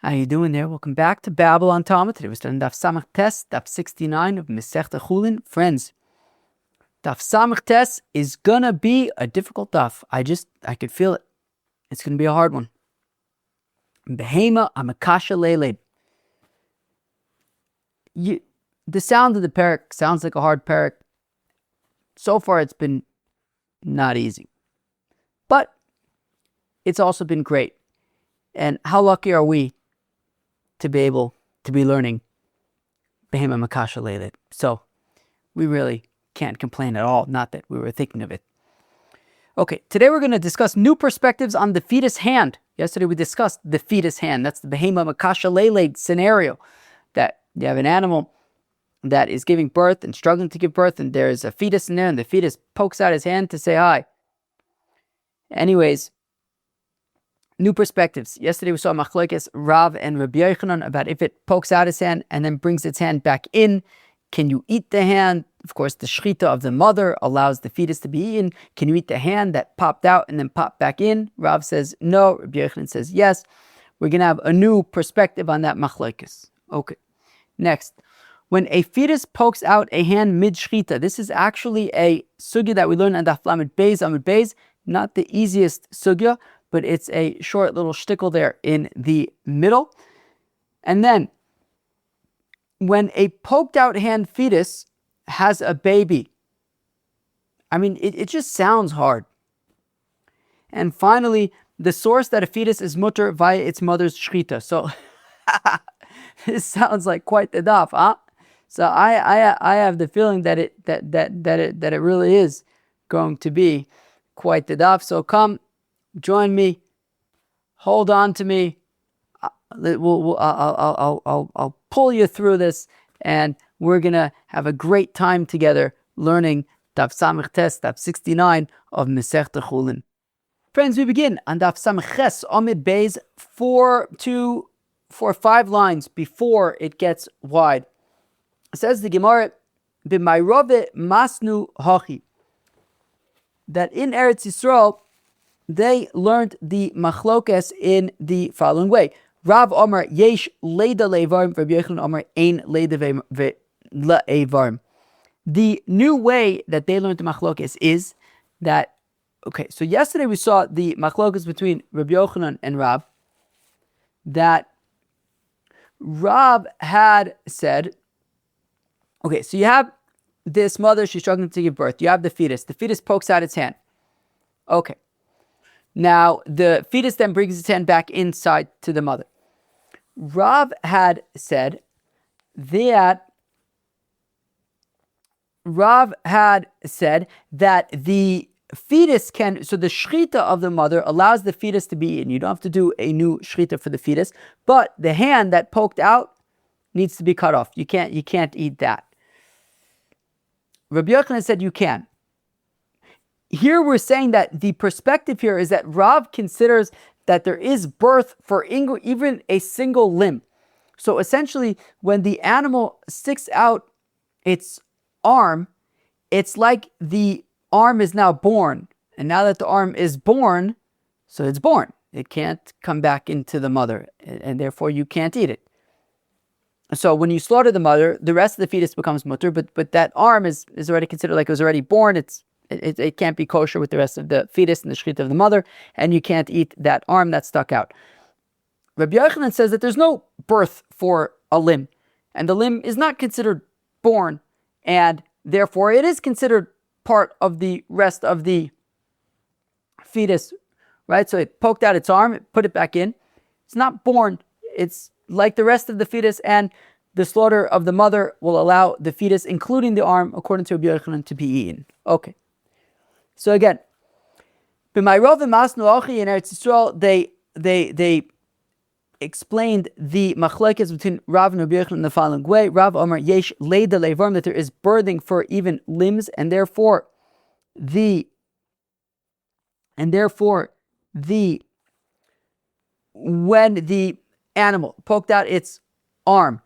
How you doing there? Welcome back to Babble on Talmud. Today we're studying Daf Samach Tes, Daf 69 of mid-shechitah Chullin. Friends, Daf Samach Tes is gonna be a difficult daf. I could feel it. It's gonna be a hard one. Behema amakasha leiled. The sound of the parak sounds like a hard parak. So far it's been not easy. But it's also been great. And how lucky are we to be able to be learning Behema Makasha Leilet. So we really can't complain at all. Not that we were thinking of it. Okay, today we're going to discuss new perspectives on the fetus hand. Yesterday we discussed the fetus hand. That's the Behema Makasha Leilet scenario. That you have an animal that is giving birth and struggling to give birth, and there's a fetus in there, and the fetus pokes out his hand to say hi. Anyways, new perspectives. Yesterday we saw Machlokes Rav and Rabbi Yochanan about if it pokes out his hand and then brings its hand back in, can you eat the hand? Of course, the shechitah of the mother allows the fetus to be eaten. Can you eat the hand that popped out and then popped back in? Rav says no. Rabbi Yochanan says yes. We're going to have a new perspective on that Machlokes. Okay. Next, when a fetus pokes out a hand mid-shechitah, this is actually a sugya that we learn on Daf Lamed Beis, Amud Beis. Not the easiest sugya, but it's a short little shtickle there in the middle. And then, when a poked out hand fetus has a baby, I mean, it just sounds hard. And finally, the source that a fetus is mutar via its mother's shechitah. So, this sounds like quite the daf, huh? So I have the feeling that it really is going to be quite the daf. So come, join me, hold on to me. I'll pull you through this, and we're gonna have a great time together learning Daf Samach Tes, Daf 69 of mid-shechitah Chullin. Friends, we begin on Daf Samach Ches Amud Beis 5 lines before it gets wide. It says the Gemara, "B'mayrove masnu hachi," that in Eretz Yisrael they learned the machlokes in the following way. Rav Omer yesh leida levarim, Rabbi Yochanan Omer ein leida levarim. The new way that they learned the machlokes is that, okay, so yesterday we saw the machlokes between Rabbi Yochanan and Rav, that Rav had said, okay, so you have this mother, she's struggling to give birth. You have the fetus pokes out its hand. Okay. Now, the fetus then brings its hand back inside to the mother. Rav had said that the fetus can, so the shechitah of the mother allows the fetus to be eaten. You don't have to do a new shechitah for the fetus, but the hand that poked out needs to be cut off. You can't eat that. Rabbi Yochanan said you can. Here we're saying that the perspective here is that Rav considers that there is birth for even a single limb. So essentially, when the animal sticks out its arm, it's like the arm is now born. And now that the arm is born, so it's born. It can't come back into the mother, and therefore you can't eat it. So when you slaughter the mother, the rest of the fetus becomes mutar, but that arm is already considered like it was already born. It can't be kosher with the rest of the fetus and the shechitah of the mother, and you can't eat that arm that stuck out. Rabbi Yochanan says that there's no birth for a limb, and the limb is not considered born, and therefore it is considered part of the rest of the fetus, right? So it poked out its arm, it put it back in. It's not born. It's like the rest of the fetus, and the slaughter of the mother will allow the fetus, including the arm, according to Rabbi Yochanan, to be eaten. Okay. So again, b'mayrov v'masnu hachi in Eretz Yisrael, they explained the machlokes between Rav and Rabbi Yochanan in the following way. Rav Omer yesh leida levarim, that there is birthing for even limbs, and therefore when the animal poked out its arm,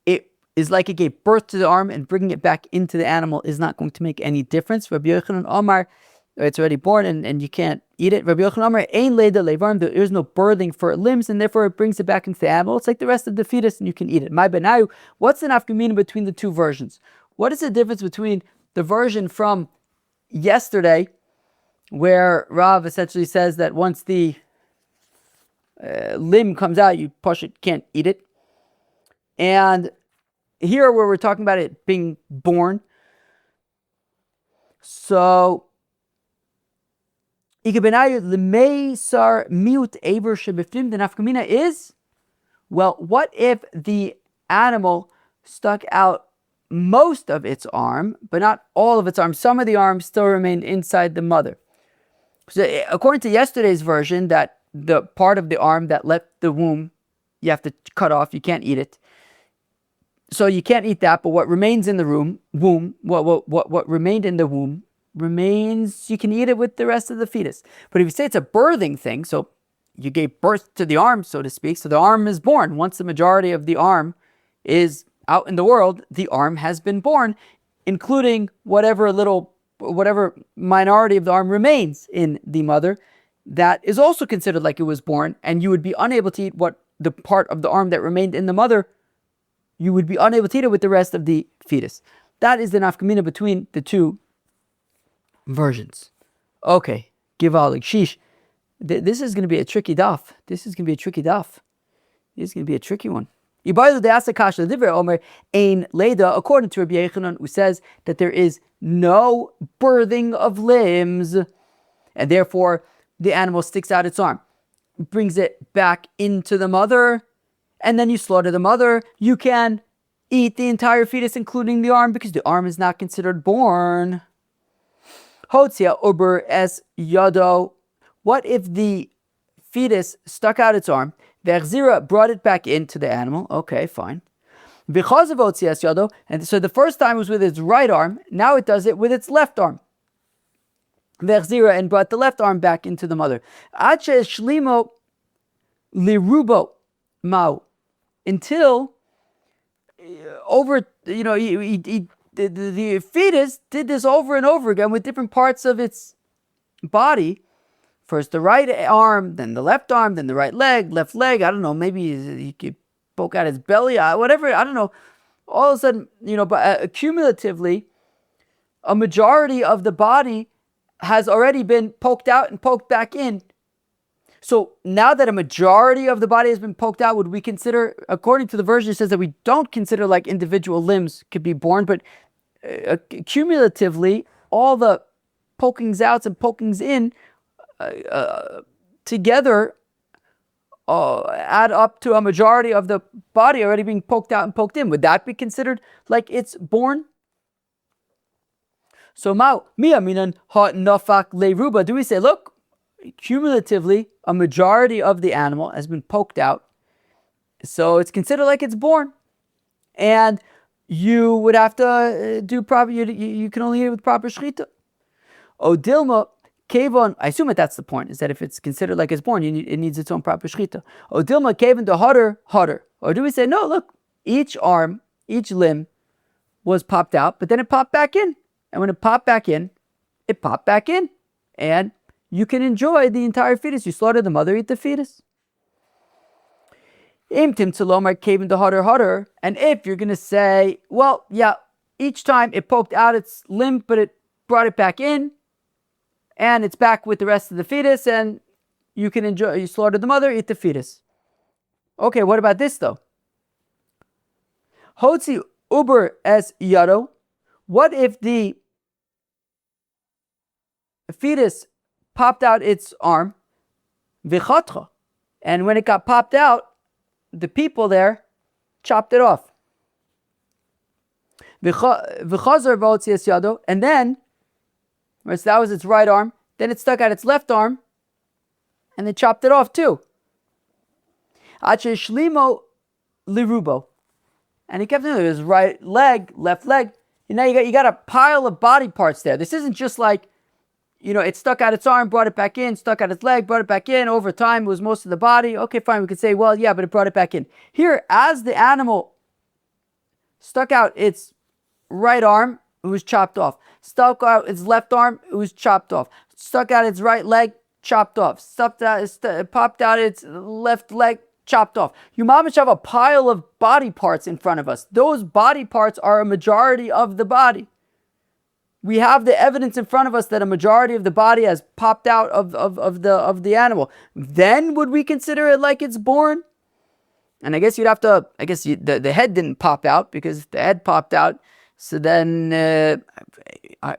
it is like it gave birth to the arm, and bringing it back into the animal is not going to make any difference. Rabbi Yochanan Omar It's already born and you can't eat it. Rabbi Yochanan Amar, Ein Leda Levarim, there is no birthing for limbs, and therefore it brings it back into the animal. It's like the rest of the fetus, and you can eat it. My Benayu, what's the nafkamina between the two versions? What is the difference between the version from yesterday, where Rav essentially says that once the limb comes out, you push it, can't eat it, and here where we're talking about it being born? So, the nafkamina is, well, what if the animal stuck out most of its arm, but not all of its arm? Some of the arm still remained inside the mother. So according to yesterday's version, that the part of the arm that left the womb, you have to cut off, you can't eat it. So you can't eat that, but what remains in the womb, what remained in the womb remains, you can eat it with the rest of the fetus. But if you say it's a birthing thing, so you gave birth to the arm, so to speak, so the arm is born. Once the majority of the arm is out in the world, the arm has been born, including whatever minority of the arm remains in the mother, that is also considered like it was born, and you would be unable to eat what the part of the arm that remained in the mother, you would be unable to eat it with the rest of the fetus. That is the nafkamina between the two versions. Okay, Givalig, sheesh. This is going to be a tricky daf. This is going to be a tricky one. According to Rabbi Yochanan, who says that there is no birthing of limbs, and therefore the animal sticks out its arm, brings it back into the mother, and then you slaughter the mother, you can eat the entire fetus, including the arm, because the arm is not considered born. Hotzia uber es yado. What if the fetus stuck out its arm, Ve'achzira brought it back into the animal? Okay, fine. Because of otzias yado, and so the first time was with its right arm, now it does it with its left arm. Ve'achzira, and brought the left arm back into the mother. Ache shlimo lirubo mau. Until the fetus did this over and over again with different parts of its body. First the right arm, then the left arm, then the right leg, left leg. I don't know, maybe you could poke out his belly, whatever, I don't know. All of a sudden, but cumulatively, a majority of the body has already been poked out and poked back in. So now that a majority of the body has been poked out, would we consider, according to the version, it says that we don't consider like individual limbs could be born, but cumulatively, all the pokings outs and pokings in together add up to a majority of the body already being poked out and poked in. Would that be considered like it's born? So mia minan ha nafak leruba. Do we say, look, cumulatively, a majority of the animal has been poked out, so it's considered like it's born, and you would have to do proper. You can only eat it with proper shechitah. Odilma kevon. I assume that's the point. Is that if it's considered like it's born, it needs its own proper shechitah. Odilma kevon the hotter. Or do we say no? Look, each arm, each limb was popped out, but then it popped back in, and when it popped back in, and you can enjoy the entire fetus. You slaughter the mother, eat the fetus. And if you're going to say, well, yeah, each time it poked out its limb, but it brought it back in, and it's back with the rest of the fetus, and you can enjoy, you slaughter the mother, eat the fetus. Okay, what about this though? Hotzi uber es yado. What if the fetus popped out its arm, v'chatra, and when it got popped out, the people there chopped it off. V'chazar v'otzias yado, and then, so that was its right arm, then it stuck out its left arm, and they chopped it off too. Ache shlimo lirubo, and he kept doing his right leg, left leg, and now you got a pile of body parts there. This isn't just like, it stuck out its arm, brought it back in, stuck out its leg, brought it back in. Over time, it was most of the body. Okay, fine. We could say, well, yeah, but it brought it back in. Here, as the animal stuck out its right arm, it was chopped off. Stuck out its left arm, it was chopped off. Stuck out its right leg, chopped off. Popped out its left leg, chopped off. You mamish have a pile of body parts in front of us. Those body parts are a majority of the body. We have the evidence in front of us that a majority of the body has popped out of the animal. Then would we consider it like it's born? And I guess you'd have to, the head didn't pop out, because if the head popped out, so then,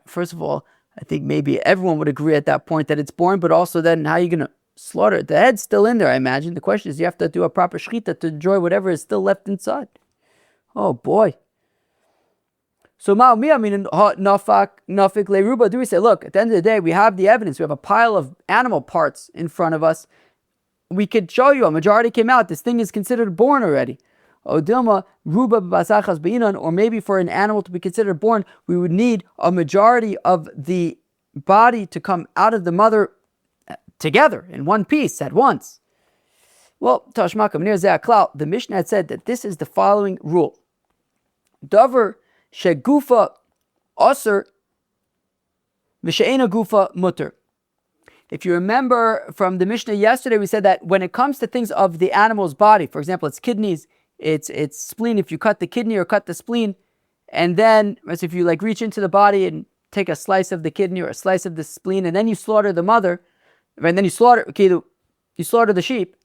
first of all, I think maybe everyone would agree at that point that it's born, but also then how are you going to slaughter it? The head's still in there, I imagine. The question is, you have to do a proper shechitah to enjoy whatever is still left inside. Oh boy. So nafik leruba, do we say, look, at the end of the day, we have the evidence. We have a pile of animal parts in front of us. We could show you a majority came out. This thing is considered born already. Or maybe for an animal to be considered born, we would need a majority of the body to come out of the mother together in one piece at once. Well, Tashmakam near Ze'aklal, the Mishnah had said that this is the following rule. Davar shegufa aser v'she'ena gufa mutar. If you remember from the Mishnah yesterday, we said that when it comes to things of the animal's body, for example, its kidneys, its spleen, if you cut the kidney or cut the spleen, and then as if you reach into the body and take a slice of the kidney or a slice of the spleen, and then you slaughter the mother, and then you slaughter the sheep,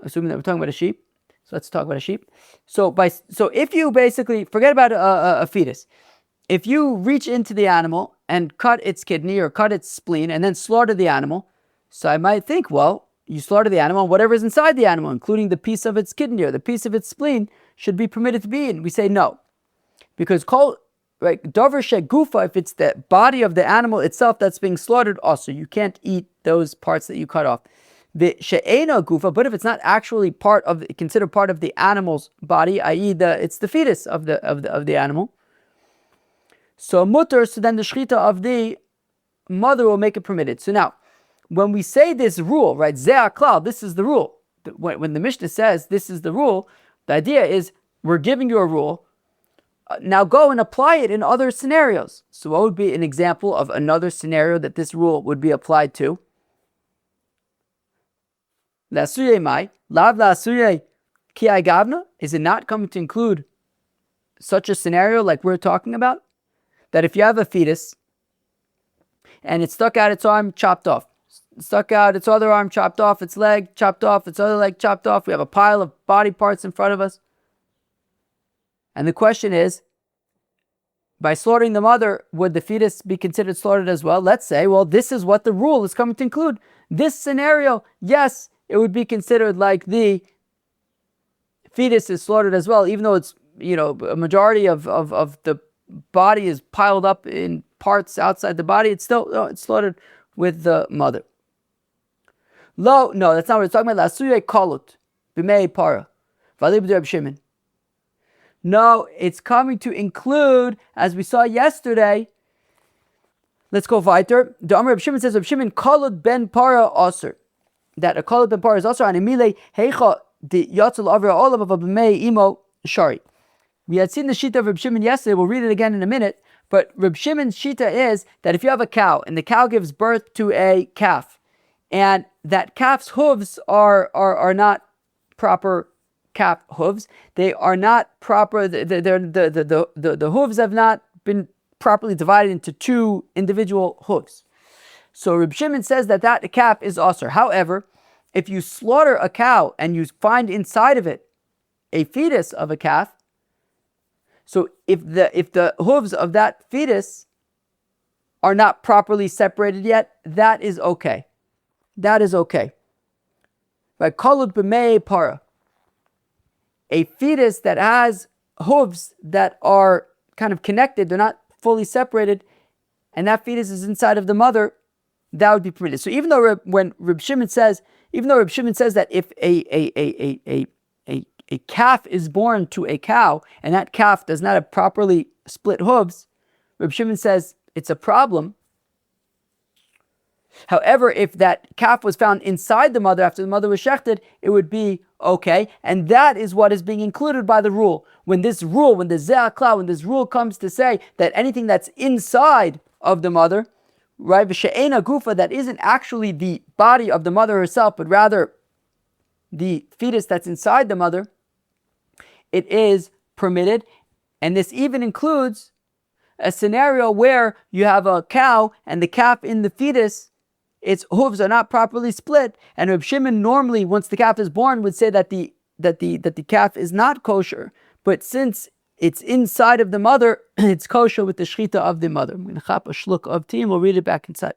assuming that we're talking about a sheep. So let's talk about a sheep. So if you basically forget about a fetus, if you reach into the animal and cut its kidney or cut its spleen and then slaughter the animal, so I might think, well, you slaughter the animal, whatever is inside the animal, including the piece of its kidney or the piece of its spleen, should be permitted to be eaten. We say no, because davar shegufa, if it's the body of the animal itself that's being slaughtered, also you can't eat those parts that you cut off. The she'ena gufa, but if it's not actually considered part of the animal's body, i.e., it's the fetus of the animal, so mutar. So then the shechitah of the mother will make it permitted. So now, when we say this rule, right, ze'aklal, this is the rule. When the Mishnah says this is the rule, the idea is we're giving you a rule. Now go and apply it in other scenarios. So what would be an example of another scenario that this rule would be applied to? La'asuyei mai, lav la'asuyei ki gavna. Is it not coming to include such a scenario like we're talking about? That if you have a fetus and it stuck out its arm, chopped off. Stuck out its other arm, chopped off, its leg, chopped off, its other leg, chopped off. We have a pile of body parts in front of us. And the question is, by slaughtering the mother, would the fetus be considered slaughtered as well? Let's say, well, this is what the rule is coming to include. This scenario, yes, it would be considered like the fetus is slaughtered as well, even though it's, a majority of the body is piled up in parts outside the body. It's slaughtered with the mother. No, that's not what we're talking about. La'asuyei kalut b'mei para v'alib d'Reb Shimon. No, it's coming to include, as we saw yesterday. Let's go weiter. The Amar Reb Shimon says, Reb Shimon kalut ben para aser. That a kalut ben para is aser. And emile heicha the yatzul avra olam of b'mei imo shari. We had seen the shita of Reb Shimon yesterday. We'll read it again in a minute. But Reb Shimon's shita is that if you have a cow and the cow gives birth to a calf, and that calf's hooves are not proper calf hooves, they are not proper. The hooves have not been properly divided into two individual hooves. So Reb Shimon says that calf is aser. However, if you slaughter a cow and you find inside of it a fetus of a calf, so if the hooves of that fetus are not properly separated yet, that is okay. That is okay. Right? Kalut b'mei para. A fetus that has hooves that are kind of connected, they're not fully separated, and that fetus is inside of the mother, that would be permitted. So even though when Reb Shimon says that if a calf is born to a cow and that calf does not have properly split hooves, Reb Shimon says it's a problem. However, if that calf was found inside the mother after the mother was shechted, it would be okay. And that is what is being included by the rule. When this rule comes to say that anything that's inside of the mother, right, v'she'ena gufa, that isn't actually the body of the mother herself, but rather the fetus that's inside the mother, it is permitted. And this even includes a scenario where you have a cow and the calf in the fetus, its hooves are not properly split, and Reb Shimon normally, once the calf is born, would say that the calf is not kosher. But since it's inside of the mother, it's kosher with the shechitah of the mother. I'm going to chop a shluk of tea and we'll read it back inside.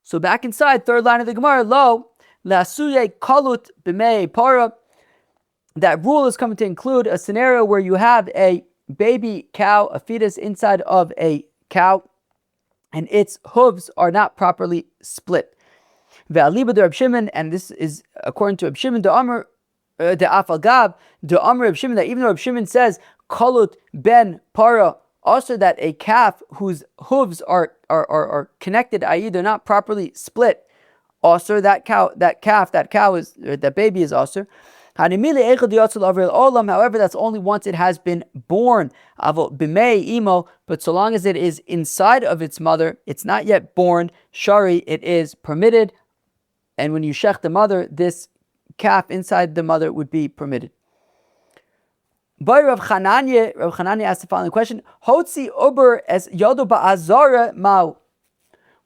So back inside, third line of the Gemara, lo lasuye kalut b'mei para. That rule is coming to include a scenario where you have a baby cow, a fetus inside of a cow, and its hooves are not properly split. Ve'aliba de Reb Shimon, and this is according to Reb Shimon, de Amr, de Afalgab, de Amr Reb Shimon, that even though Reb Shimon says kalut ben para, also that a calf whose hooves are connected, i.e. they're not properly split, also that baby is also. However, that's only once it has been born. But so long as it is inside of its mother, it's not yet born. Shari, it is permitted. And when you shech the mother, this calf inside the mother would be permitted. Rav Chananya asked the following question: Hotzi uber es yodo ba'azara mau.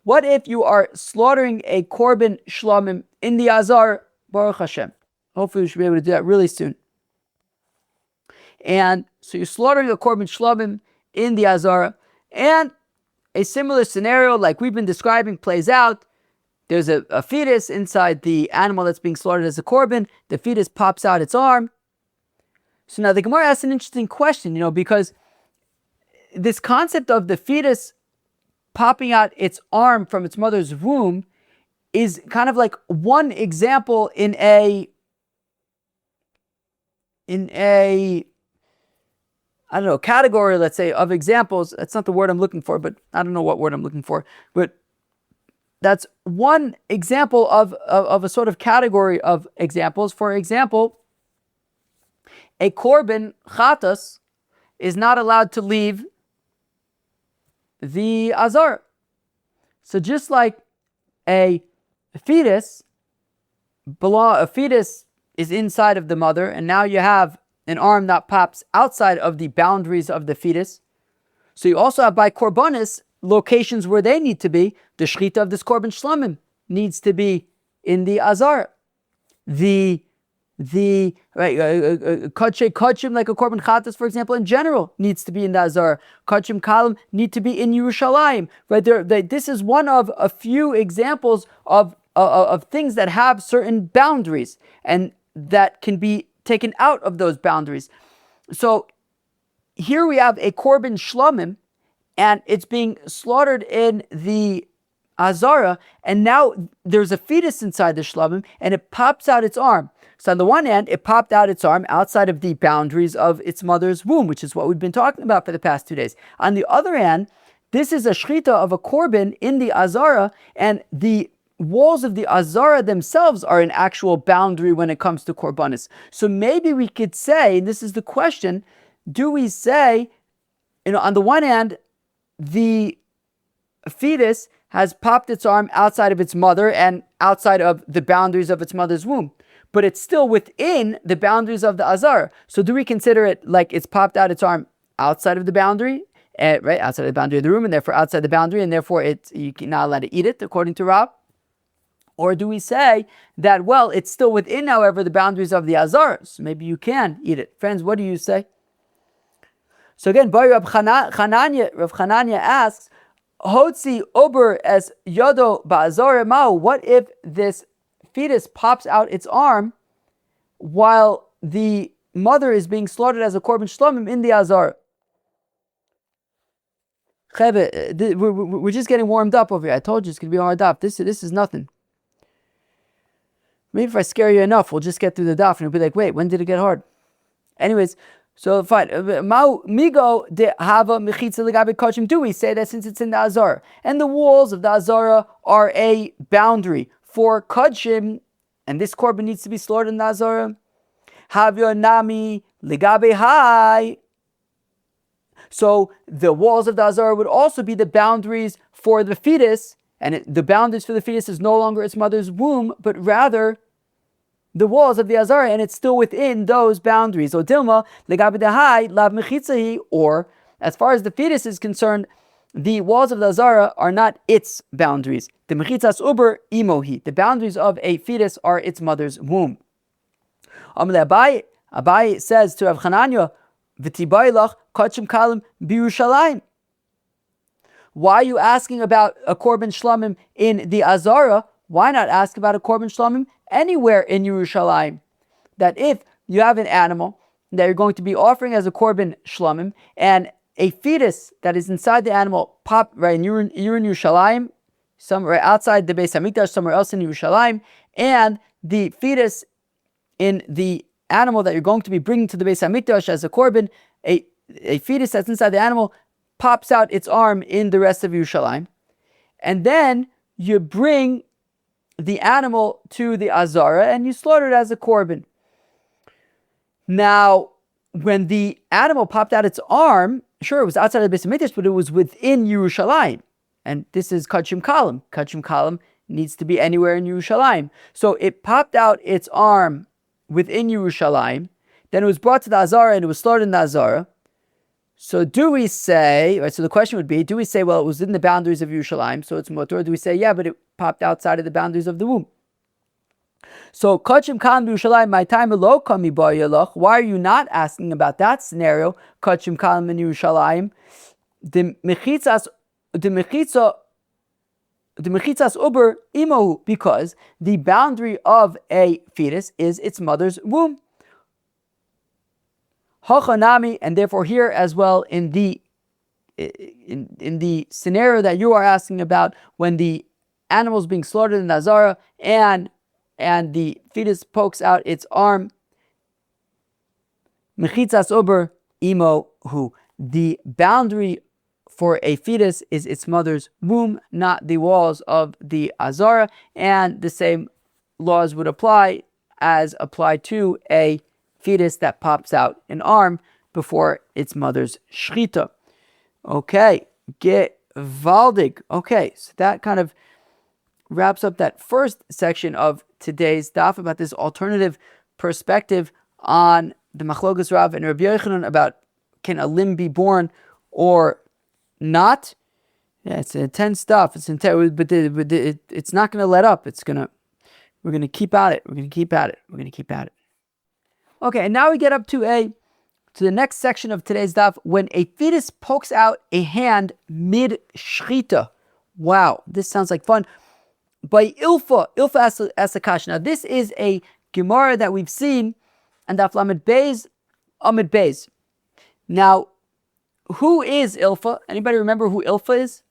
What if you are slaughtering a korban shlamim in the azar? Baruch Hashem. Hopefully we should be able to do that really soon. And so you're slaughtering a korban shlamim in the azara, and a similar scenario like we've been describing plays out. There's a fetus inside the animal that's being slaughtered as a korban. The fetus pops out its arm. So now the Gemara asks an interesting question, because this concept of the fetus popping out its arm from its mother's womb is kind of like one example in a category, let's say, of examples. That's not the word I'm looking for, but I don't know what word I'm looking for. But that's one example of a sort of category of examples. For example, a korban chatas is not allowed to leave the azar. So just like a fetus is inside of the mother, and now you have an arm that pops outside of the boundaries of the fetus. So you also have by korbanis locations where they need to be. The shechita of this korban shlamim needs to be in the azar. The kachim, like a korban chatas, for example, in general, needs to be in the azar. Kachim kalim need to be in Yerushalayim. Right? This is one of a few examples of things that have certain boundaries and that can be taken out of those boundaries. So here we have a korban shlamim, and it's being slaughtered in the azara, and now there's a fetus inside the shlamim, and it pops out its arm. So on the one hand, it popped out its arm outside of the boundaries of its mother's womb, which is what we've been talking about for the past 2 days. On the other hand, this is a shechita of a korban in the azara, and the walls of the azara themselves are an actual boundary when it comes to korbanis. So maybe we could say, and this is the question, do we say, on the one hand, the fetus has popped its arm outside of its mother and outside of the boundaries of its mother's womb, but it's still within the boundaries of the azara. So do we consider it like it's popped out its arm outside of the boundary, right, outside of the boundary of the room, and therefore outside the boundary, and therefore you're not allowed to eat it, according to Rab? Or do we say that, well, it's still within, however, the boundaries of the azara, so maybe you can eat it? Friends, what do you say? So again, Rav Chananya asks, Hotzi ober es yodo ba'azara mao. What if this fetus pops out its arm while the mother is being slaughtered as a korban shlamim in the azara? We're just getting warmed up over here. I told you it's going to be hard daf. This is nothing. Maybe if I scare you enough, we'll just get through the daf and you'll be like, wait, when did it get hard? Anyways, So fine. Migo de hava mechitza legabe kachim. Do we say that since it's in the azara and the walls of the azara are a boundary for kachim, and this korban needs to be slaughtered in the azara? Havyo nami legabe hai. So the walls of the azara would also be the boundaries for the fetus, and the boundaries for the fetus is no longer its mother's womb, but rather the walls of the azara, and it's still within those boundaries. Or dilma legabe dehai lav mechitzahi, or as far as the fetus is concerned, the walls of the azara are not its boundaries. The mechitzas uber imohi. The boundaries of a fetus are its mother's womb. Abai says to Rav Chananya, v'tibaylach kachim kalim b'Yerushalayim. Why are you asking about a korban shlamim in the azara? Why not ask about a korban shlamim anywhere in Yerushalayim? That if you have an animal that you're going to be offering as a korban shlamim, and a fetus that is inside the animal right, and you're in Yerushalayim, somewhere outside the Beis Hamikdash, somewhere else in Yerushalayim, and the fetus in the animal that you're going to be bringing to the Beis Hamikdash as a korban, a fetus that's inside the animal pops out its arm in the rest of Yerushalayim, and then you bring the animal to the azara and you slaughter it as a korban. Now, when the animal popped out its arm, sure, it was outside of the Beis Hamikdash, but it was within Yerushalayim. And this is kachim kalim. Kachim kalim needs to be anywhere in Yerushalayim. So it popped out its arm within Yerushalayim, then it was brought to the azara and it was slaughtered in the azara. So do we say, right, so the question would be, do we say, well, it was in the boundaries of Yerushalayim, so it's mutar? Do we say, yeah, but it popped outside of the boundaries of the womb? So, kachim kalim Yerushalayim, my time lo kami ba'yalach. Why are you not asking about that scenario? Kachim kalim in Yerushalayim, the mechitzas uber imohu, because the boundary of a fetus is its mother's womb. Hachanami, and therefore here as well in the scenario that you are asking about, when the animal is being slaughtered in the azara and the fetus pokes out its arm, mechitzas uber imohu, the boundary for a fetus is its mother's womb, not the walls of the azara, and the same laws would apply to a fetus that pops out an arm before its mother's shechitah. Okay, gewaldig. Okay, so that kind of wraps up that first section of today's daf about this alternative perspective on the machlokas Rav and Rabbi Yochanan about can a limb be born or not. Yeah, it's intense stuff. It's intense, but it's not going to let up. We're going to keep at it. We're going to keep at it. Okay, and now we get up to the next section of today's daf, when a fetus pokes out a hand mid-shechitah. Wow, this sounds like fun. By Ilfa asks a kasha. Now this is a Gemara that we've seen, and daf Lamed Beis, Amid Beis. Now, who is Ilfa? Anybody remember who Ilfa is?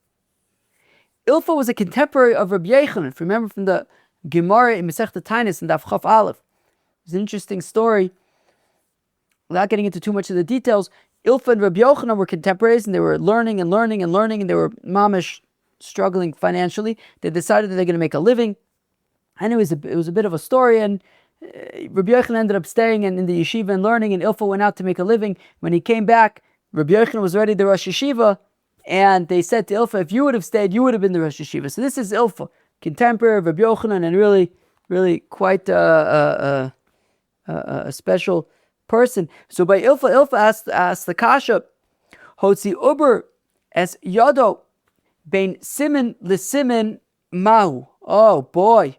Ilfa was a contemporary of Rabbi Yochanan. If you remember from the Gemara in Masechta Tainis and Daf Chaf Aleph. It's an interesting story. Without getting into too much of the details, Ilfa and Rabbi Yochanan were contemporaries, and they were learning, and they were mamish struggling financially. They decided that they're going to make a living, and it was a bit of a story. And Rabbi Yochanan ended up staying in the yeshiva and learning, and Ilfa went out to make a living. When he came back, Rabbi Yochanan was already the Rosh Yeshiva, and they said to Ilfa, if you would have stayed, you would have been the Rosh Yeshiva. So this is Ilfa, contemporary of Rabbi Yochanan, and really quite a special person. So by Ilfa asked the kasha, Hotzi Uber es Yado bein Simen l'Simen Mahu. Oh boy.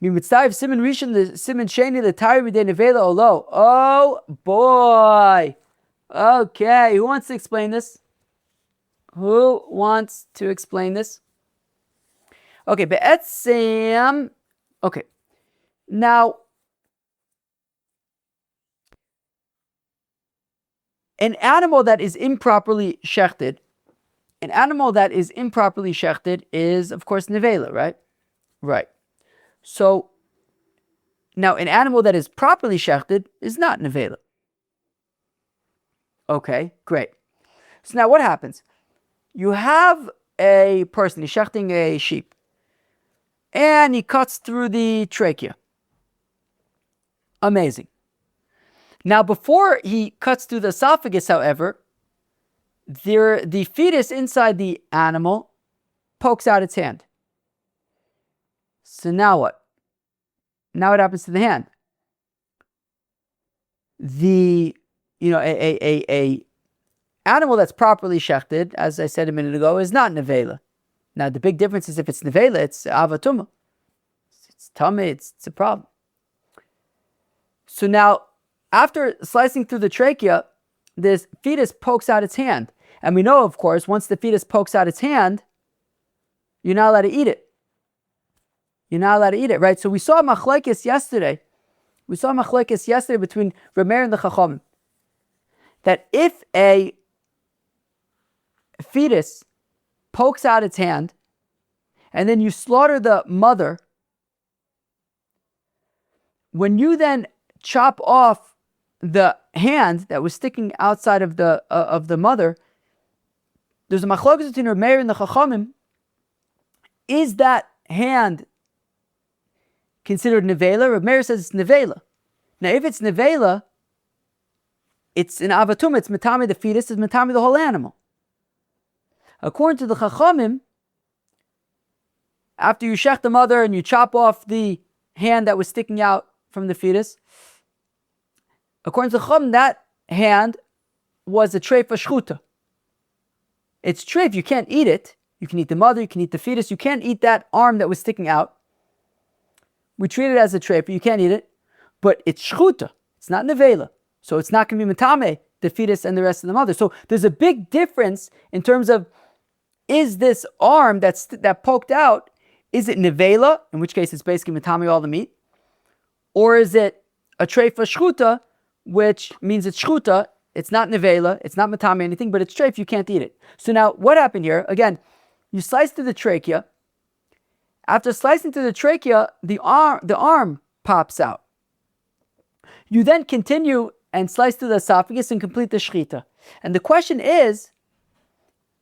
Mimitzav Simen Rishon l'Simen Sheni l'Tari Midei Nevela Olo. Oh boy. Okay, who wants to explain this? Okay, be'etzem. Okay. Now, an animal that is improperly shechted is, of course, nevela, right? Right. So, now an animal that is properly shechted is not nevela. Okay, great. So now what happens? You have a person, he's shechting a sheep, and he cuts through the trachea. Amazing. Now, before he cuts through the esophagus, however, the fetus inside the animal pokes out its hand. So now what? Now what happens to the hand? A animal that's properly shechted, as I said a minute ago, is not nevela. Now the big difference is if it's nevela, it's avatuma. It's tummy, it's a problem. So now, after slicing through the trachea, this fetus pokes out its hand. And we know, of course, once the fetus pokes out its hand, you're not allowed to eat it. You're not allowed to eat it, right? So we saw machlekes yesterday. We saw machlekes yesterday between Reb Meir and the Chachamim. That if a fetus pokes out its hand, and then you slaughter the mother, when you then chop off the hand that was sticking outside of the mother, there's a machlokes between Reb Meir and the Chachamim. Is that hand considered nevela? Reb Meir says it's nevela. Now, if it's nevela, it's an avatum. It's metame the fetus. It's metame the whole animal. According to the Chachamim, after you shech the mother and you chop off the hand that was sticking out from the fetus, according to the Chachamim, that hand was a treifa shchuta. It's treif. You can't eat it. You can eat the mother. You can eat the fetus. You can't eat that arm that was sticking out. We treat it as a treifa. You can't eat it, but it's shchuta. It's not nevela. So it's not going to be metame, the fetus and the rest of the mother. So there's a big difference in terms of, is this arm that poked out, is it nevela, in which case it's basically metame all the meat, or is it a treifa shchuta, which means it's shchuta, it's not nevela, it's not metame anything, but it's treif, you can't eat it. So now what happened here? Again, you slice through the trachea. After slicing through the trachea, the arm pops out. You then continue and slice through the esophagus and complete the shechitah. And the question is,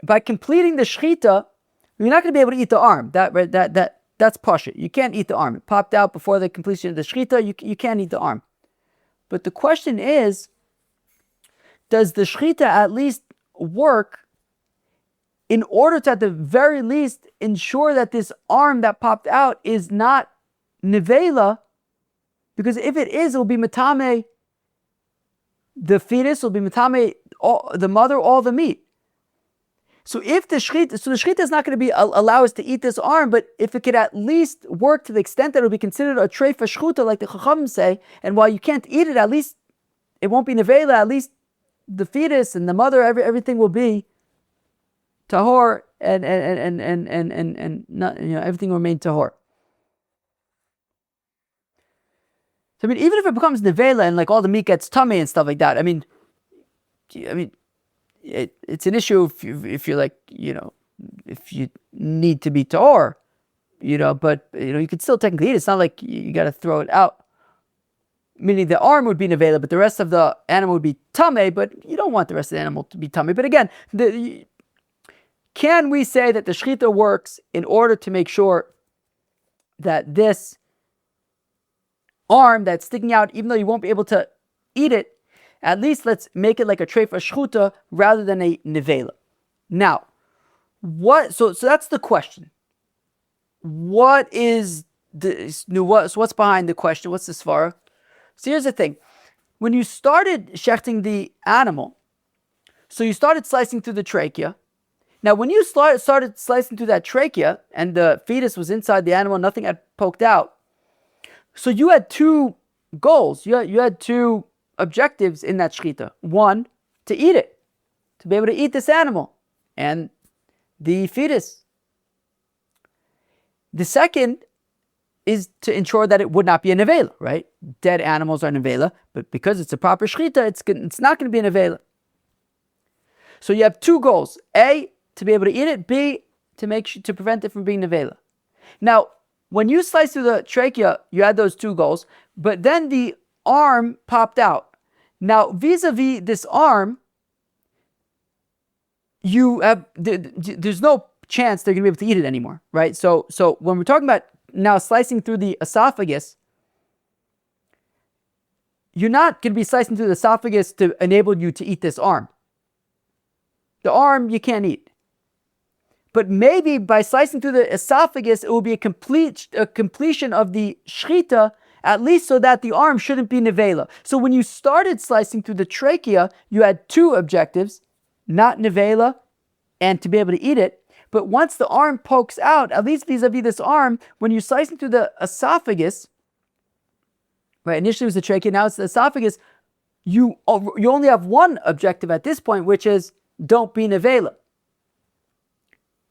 by completing the shechitah, you're not going to be able to eat the arm. That's pasha. You can't eat the arm. It popped out before the completion of the shechitah. You can't eat the arm. But the question is, does the shechitah at least work in order to, at the very least, ensure that this arm that popped out is not nevela? Because if it is, it will be metame the fetus, will be metame the mother, all the meat. So if the shechitah is not going to be allow us to eat this arm, but if it could at least work to the extent that it will be considered a treifa shchuta, like the Chachamim say, and while you can't eat it, at least it won't be nevela. At least the fetus and the mother, everything will be tahor, and not, everything will remain tahor. So even if it becomes nevela and like all the meat gets tummy and stuff like that, it's an issue if you're like, if you need to be tahor, but you could still technically eat it. It's not like you got to throw it out. Meaning the arm would be nevela, but the rest of the animal would be tameh, but you don't want the rest of the animal to be tameh. But again, can we say that the shechitah works in order to make sure that this arm that's sticking out, even though you won't be able to eat it, at least let's make it like a treifa shchuta rather than a nevela. Now, so that's the question. What is what's behind the question? What's the svara? So here's the thing. When you started shechting the animal, so you started slicing through the trachea. Now, when you started slicing through that trachea and the fetus was inside the animal, nothing had poked out. So you had two goals. You had two objectives in that shechitah. One, to eat it, to be able to eat this animal and the fetus. The second is to ensure that it would not be a nevela, right? Dead animals are nevela, but because it's a proper shechitah, it's not going to be a nevela. So you have two goals: A, to be able to eat it; B, to prevent it from being nevela. Now, when you slice through the trachea, you had those two goals, but then the arm popped out. Now, vis-a-vis this arm, there's no chance they're going to be able to eat it anymore, right? So when we're talking about now slicing through the esophagus, you're not going to be slicing through the esophagus to enable you to eat this arm. The arm you can't eat. But maybe by slicing through the esophagus, it will be a completion of the shechitah, at least so that the arm shouldn't be nevela. So when you started slicing through the trachea, you had two objectives, not nevela and to be able to eat it. But once the arm pokes out, at least vis-a-vis this arm, when you're slicing through the esophagus, right, initially it was the trachea, now it's the esophagus, you only have one objective at this point, which is don't be nevela.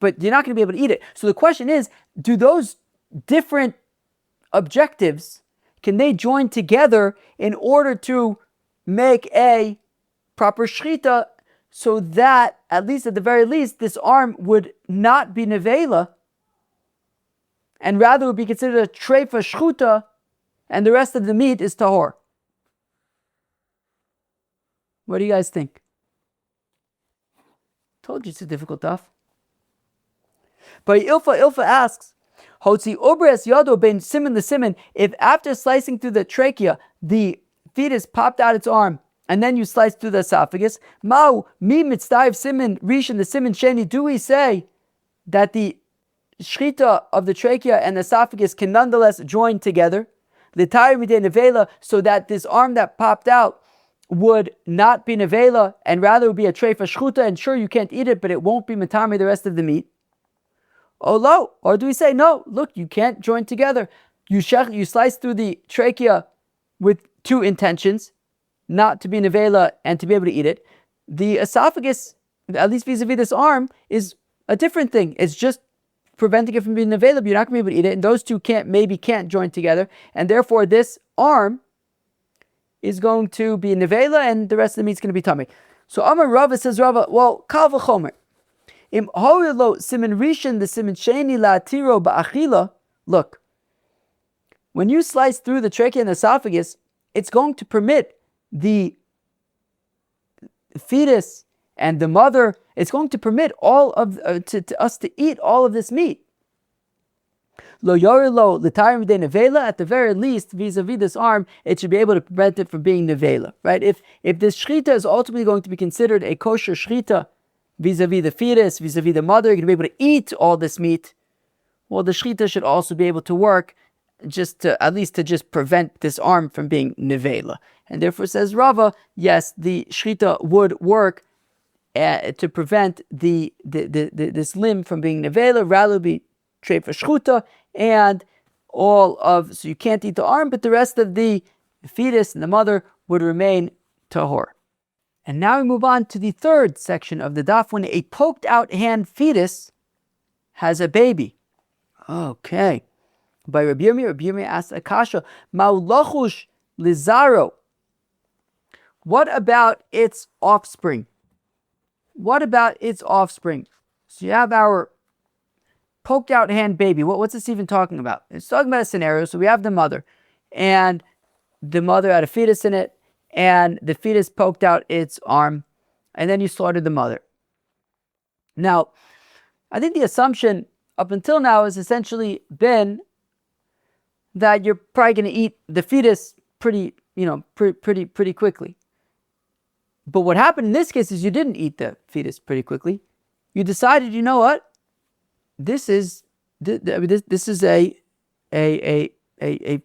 But you're not going to be able to eat it. So the question is, do those different objectives, can they join together in order to make a proper shechitah so that, at least at the very least, this arm would not be nevela and rather would be considered a treifa shchuta and the rest of the meat is tahor? What do you guys think? Told you it's a difficult daf. But Ilfa asks, Hotzi ubres yado ben simin the simin, if after slicing through the trachea, the fetus popped out its arm, and then you slice through the esophagus, Mau mi mitzdayiv simin rishon the simin sheni, do we say that the shechitah of the trachea and the esophagus can nonetheless join together? L'tayir midei nevela, so that this arm that popped out would not be nevela, and rather would be a treifa shchuta, and sure you can't eat it, but it won't be matami the rest of the meat. Olo, or do we say no? Look, you can't join together. You slice through the trachea with two intentions, not to be nevela and to be able to eat it. The esophagus, at least vis-a-vis this arm, is a different thing. It's just preventing it from being nevela, but you're not going to be able to eat it. And those two can't join together, and therefore this arm is going to be nevela, and the rest of the meat is going to be tummy. So Amar Rava says, Rava, well, kal v'chomer. Im hoyelo simin rishon the simin sheni la'atiro ba'achila. Look, when you slice through the trachea and the esophagus, it's going to permit the fetus and the mother, it's going to permit all of to us to eat all of this meat. Lo yorilo l'tayim de nevela, at the very least, vis-a-vis this arm, it should be able to prevent it from being nevela, right? If this shechitah is ultimately going to be considered a kosher shechitah, vis-a-vis the fetus, vis-a-vis the mother, you're going to be able to eat all this meat. Well, the shechitah should also be able to work at least to prevent this arm from being nevela. And therefore says Rava, yes, the shechitah would work to prevent this limb from being nevela, rather be treifa shchuta, and so you can't eat the arm, but the rest of the fetus and the mother would remain tahor. And now we move on to the third section of the daf, when a poked out hand fetus has a baby. Okay. By Rabbi Yomi asks Akasha, Ma'ulachush lizaro. What about its offspring? What about its offspring? So you have our poked out hand baby. What's this even talking about? It's talking about a scenario. So we have the mother, and the mother had a fetus in it, and the fetus poked out its arm, and then you slaughtered the mother. Now, I think the assumption up until now has essentially been that you're probably going to eat the fetus pretty quickly. But what happened in this case is you didn't eat the fetus pretty quickly. You decided, you know what? This is a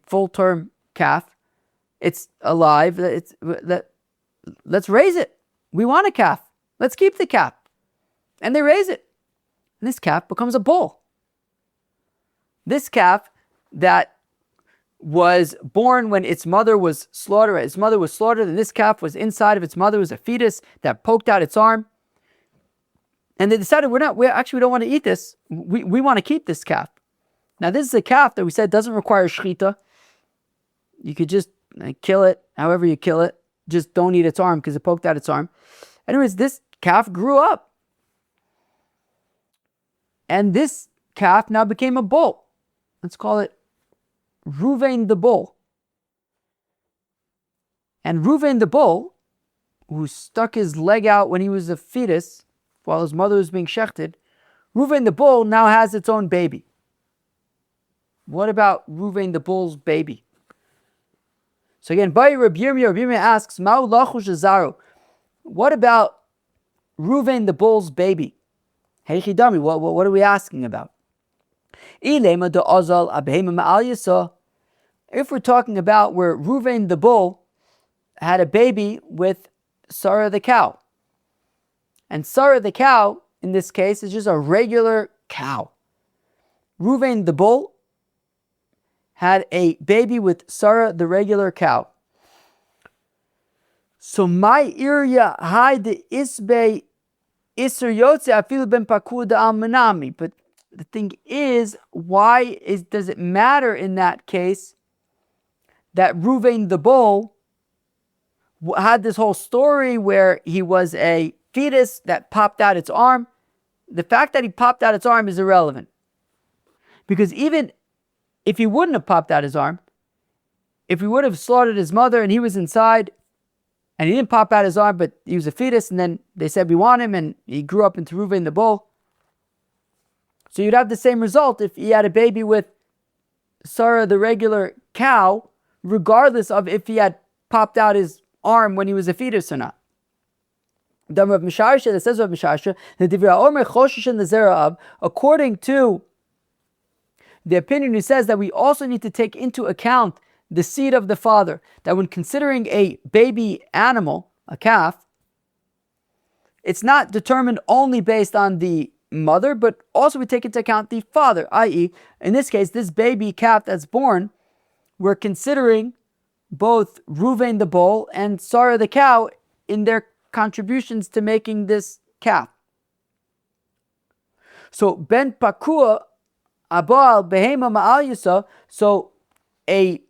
full-term calf. It's alive. Let's raise it. We want a calf. Let's keep the calf. And they raise it. And this calf becomes a bull. This calf that was born when its mother was slaughtered. Its mother was slaughtered, and this calf was inside of its mother. It was a fetus that poked out its arm. And they decided we don't want to eat this. We want to keep this calf. Now this is a calf that we said doesn't require shechitah. You could just kill it however you kill it. Just don't eat its arm because it poked out its arm. Anyways, this calf grew up. And this calf now became a bull. Let's call it Ruvain the bull. And Ruvain the bull, who stuck his leg out when he was a fetus, while his mother was being shechted, Reuven the bull now has its own baby. What about Reuven the bull's baby? So again, Rabbi Yirmiyah asks, Ma'u lachush azaru. What about Reuven the bull's baby? Hey Chidami, what are we asking about? If we're talking about where Reuven the bull had a baby with Sarah the cow, and Sarah the cow, in this case, is just a regular cow. Reuven the bull had a baby with Sarah the regular cow. So my irya hide the isbe iser yotze afilu ben pakur da al menami. But the thing is, does it matter in that case that Reuven the bull had this whole story where he was a fetus that popped out its arm? The fact that he popped out its arm is irrelevant. Because even if he wouldn't have popped out his arm, if he would have slaughtered his mother and he was inside and he didn't pop out his arm, but he was a fetus, and then they said, we want him, and he grew up into Reuven the bull. So you'd have the same result if he had a baby with Sarah the regular cow, regardless of if he had popped out his arm when he was a fetus or not. According to the opinion who says that we also need to take into account the seed of the father, that when considering a baby animal, a calf, it's not determined only based on the mother, but also we take into account the father, i.e., in this case, this baby calf that's born, we're considering both Reuven the bull and Sarah the cow in their contributions to making this calf. So ben pakua abal behema ma'al yisa. So a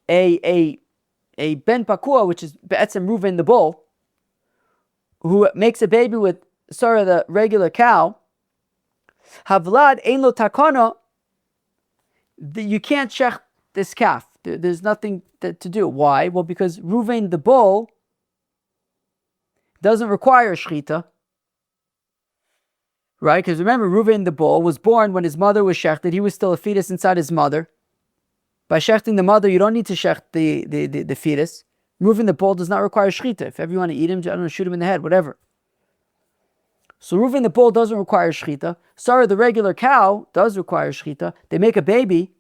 ben pakua, which is be'etzem Reuven the bull, who makes a baby with Sarah the regular cow, havlad ein lo takana. You can't shech this calf. There's nothing to do. Why? Well, because Reuven the bull doesn't require shechita, right? Because remember, Reuven the bull was born when his mother was shechted. He was still a fetus inside his mother. By shechting the mother, you don't need to shecht the fetus. Reuven the bull does not require shechita. If ever you want to eat him, I don't know, shoot him in the head, whatever. So Reuven the bull doesn't require shechita. Sarah the regular cow does require shechita. They make a baby,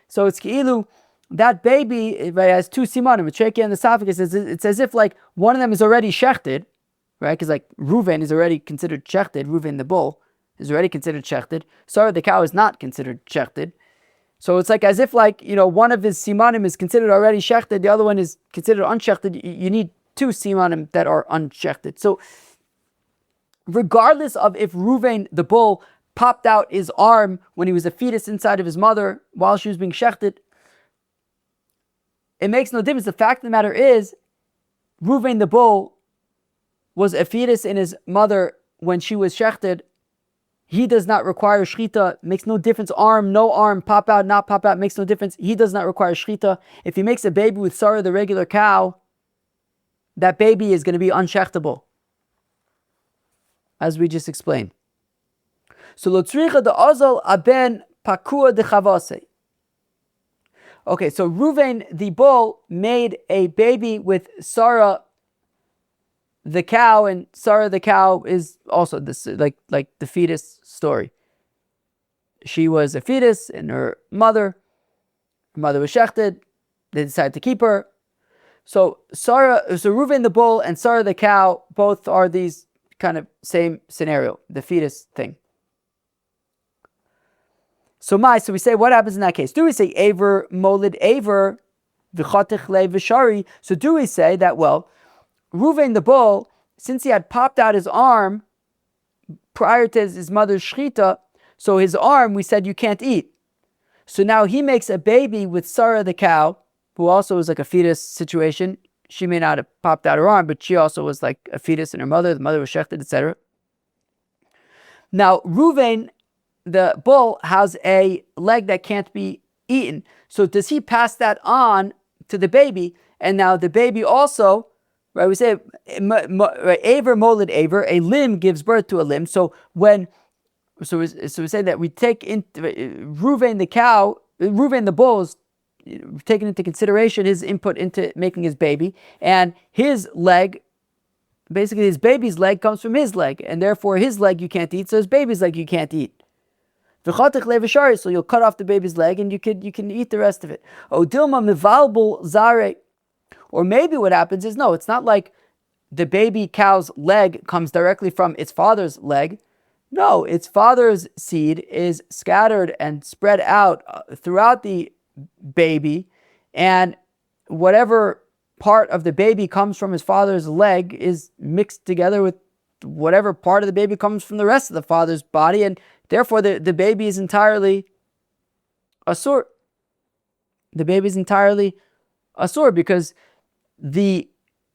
so it's ki'ilu. That baby has two simanim, a trachea and the esophagus. It's as if like one of them is already shechted, right? Because like Reuven is already considered shechted. Reuven the bull is already considered shechted. Sarah the cow is not considered shechted. So it's like as if like, one of his simanim is considered already shechted, the other one is considered unshechted. You need two simanim that are unshechted. So regardless of if Reuven the bull popped out his arm when he was a fetus inside of his mother while she was being shechted, it makes no difference. The fact of the matter is, Reuven the bull was a fetus in his mother when she was shechted. He does not require shechita. Makes no difference. Arm, no arm, pop out, not pop out, makes no difference. He does not require shechita. If he makes a baby with Sarah, the regular cow, that baby is going to be unshechtable, as we just explained. So lotzricha de azal aben pakua de chavase. Okay, so Reuven the bull made a baby with Sarah the cow, and Sarah the cow is also this like the fetus story. She was a fetus, and her mother was shechted. They decided to keep her. So Reuven the bull and Sarah the cow both are these kind of same scenario, the fetus thing. So we say, what happens in that case? Do we say Aver, Molid Aver, V'chatich Le V'shari? So do we say that, well, Reuven the bull, since he had popped out his arm prior to his mother's shechita, so his arm, we said you can't eat. So now he makes a baby with Sarah the cow, who also was like a fetus situation. She may not have popped out her arm, but she also was like a fetus in her mother. The mother was shechted, etc. Now, Reuven the bull has a leg that can't be eaten. So does he pass that on to the baby? And now the baby also right? We say aver molid aver, a limb gives birth to a limb. So we say that we take in Reuven the cow, Reuven the bull is taken into consideration his input into making his baby, and his leg, basically his baby's leg comes from his leg, and therefore his leg you can't eat, so his baby's leg you can't eat. So you'll cut off the baby's leg and you can eat the rest of it. Odilma mivalbul zare. Or maybe what happens is, no, it's not like the baby cow's leg comes directly from its father's leg. No, its father's seed is scattered and spread out throughout the baby, and whatever part of the baby comes from his father's leg is mixed together with whatever part of the baby comes from the rest of the father's body, and therefore the baby is entirely asur. The baby is entirely asur because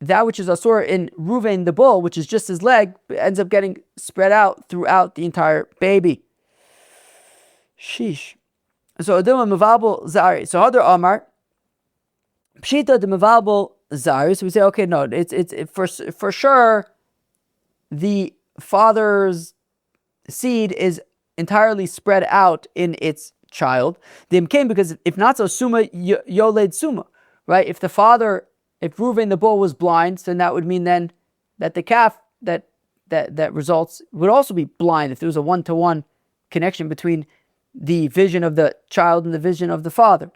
that which is asur in Reuven the bull, which is just his leg, ends up getting spread out throughout the entire baby. Sheesh. So Aduma Mavabel Zari. So other Amar Pshita the Mavabel Zari. So we say, okay, no, it's for sure the father's seed is entirely spread out in its child. The imkain, because if not so, summa yoled summa, right? If Reuven the bull was blind, then that would mean then that the calf that results would also be blind if there was a one-to-one connection between the vision of the child and the vision of the father.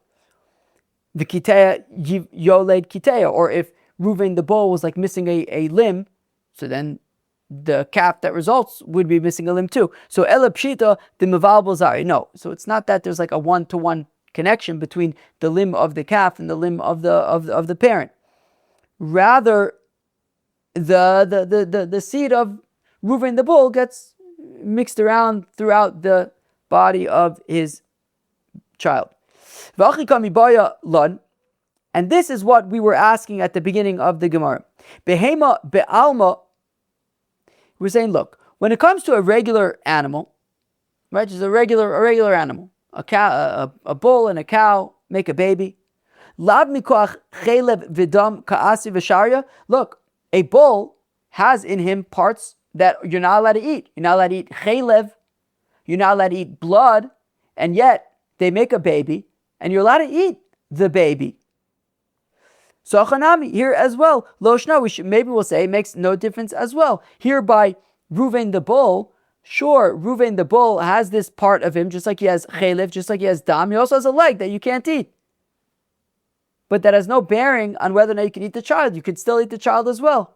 The kiteya yoled kiteya, or if Reuven the bull was like missing a limb, so then the calf that results would be missing a limb too. So ela pshita the mevalbel zari. No, so it's not that there's like a one-to-one connection between the limb of the calf and the limb of the parent. Rather, the seed of Reuven the bull gets mixed around throughout the body of his child. And this is what we were asking at the beginning of the Gemara. Behema be'alma. We're saying, look, when it comes to a regular animal, right, just a regular animal, a cow, a bull and a cow make a baby. Lav mikoach chelev vidam kaasi v'sharya. Look, a bull has in him parts that you're not allowed to eat. You're not allowed to eat chelev. You're not allowed to eat blood, and yet they make a baby, and you're allowed to eat the baby. So Chanami here as well. Loshna, maybe we'll say it makes no difference as well. Here by Reuven the bull, sure, Reuven the bull has this part of him, just like he has chelev, just like he has dam. He also has a leg that you can't eat. But that has no bearing on whether or not you can eat the child. You could still eat the child as well.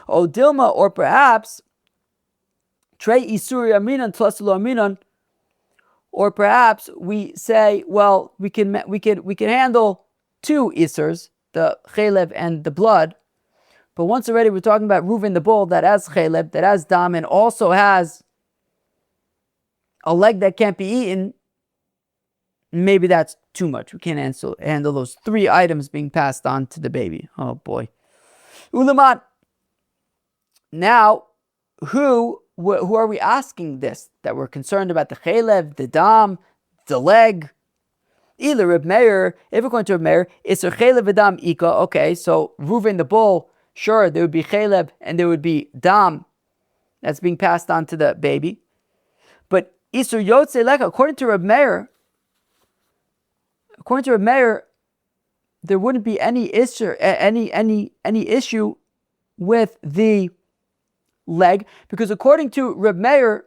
O Dilma, or perhaps Trey Isuri Aminan Tlasulu Aminan, or perhaps we say, well, we can handle two isurs, the chelev and the blood. But once already we're talking about Reuven the bull that has chelev, that has dam, and also has a leg that can't be eaten. Maybe that's too much. We can't handle those three items being passed on to the baby. Oh boy. Ulaman. Now, who are we asking this? That we're concerned about the chelev, the dam, the leg. Either Reb Meir, if we're going to Reb Meir, it's a chelev v'dam ika. Okay, so Reuven the bull, sure, there would be chelev and there would be dam that's being passed on to the baby. But Isur Yotze Leka, according to Reb Meir, there wouldn't be any issue with the leg, because according to Reb Meir,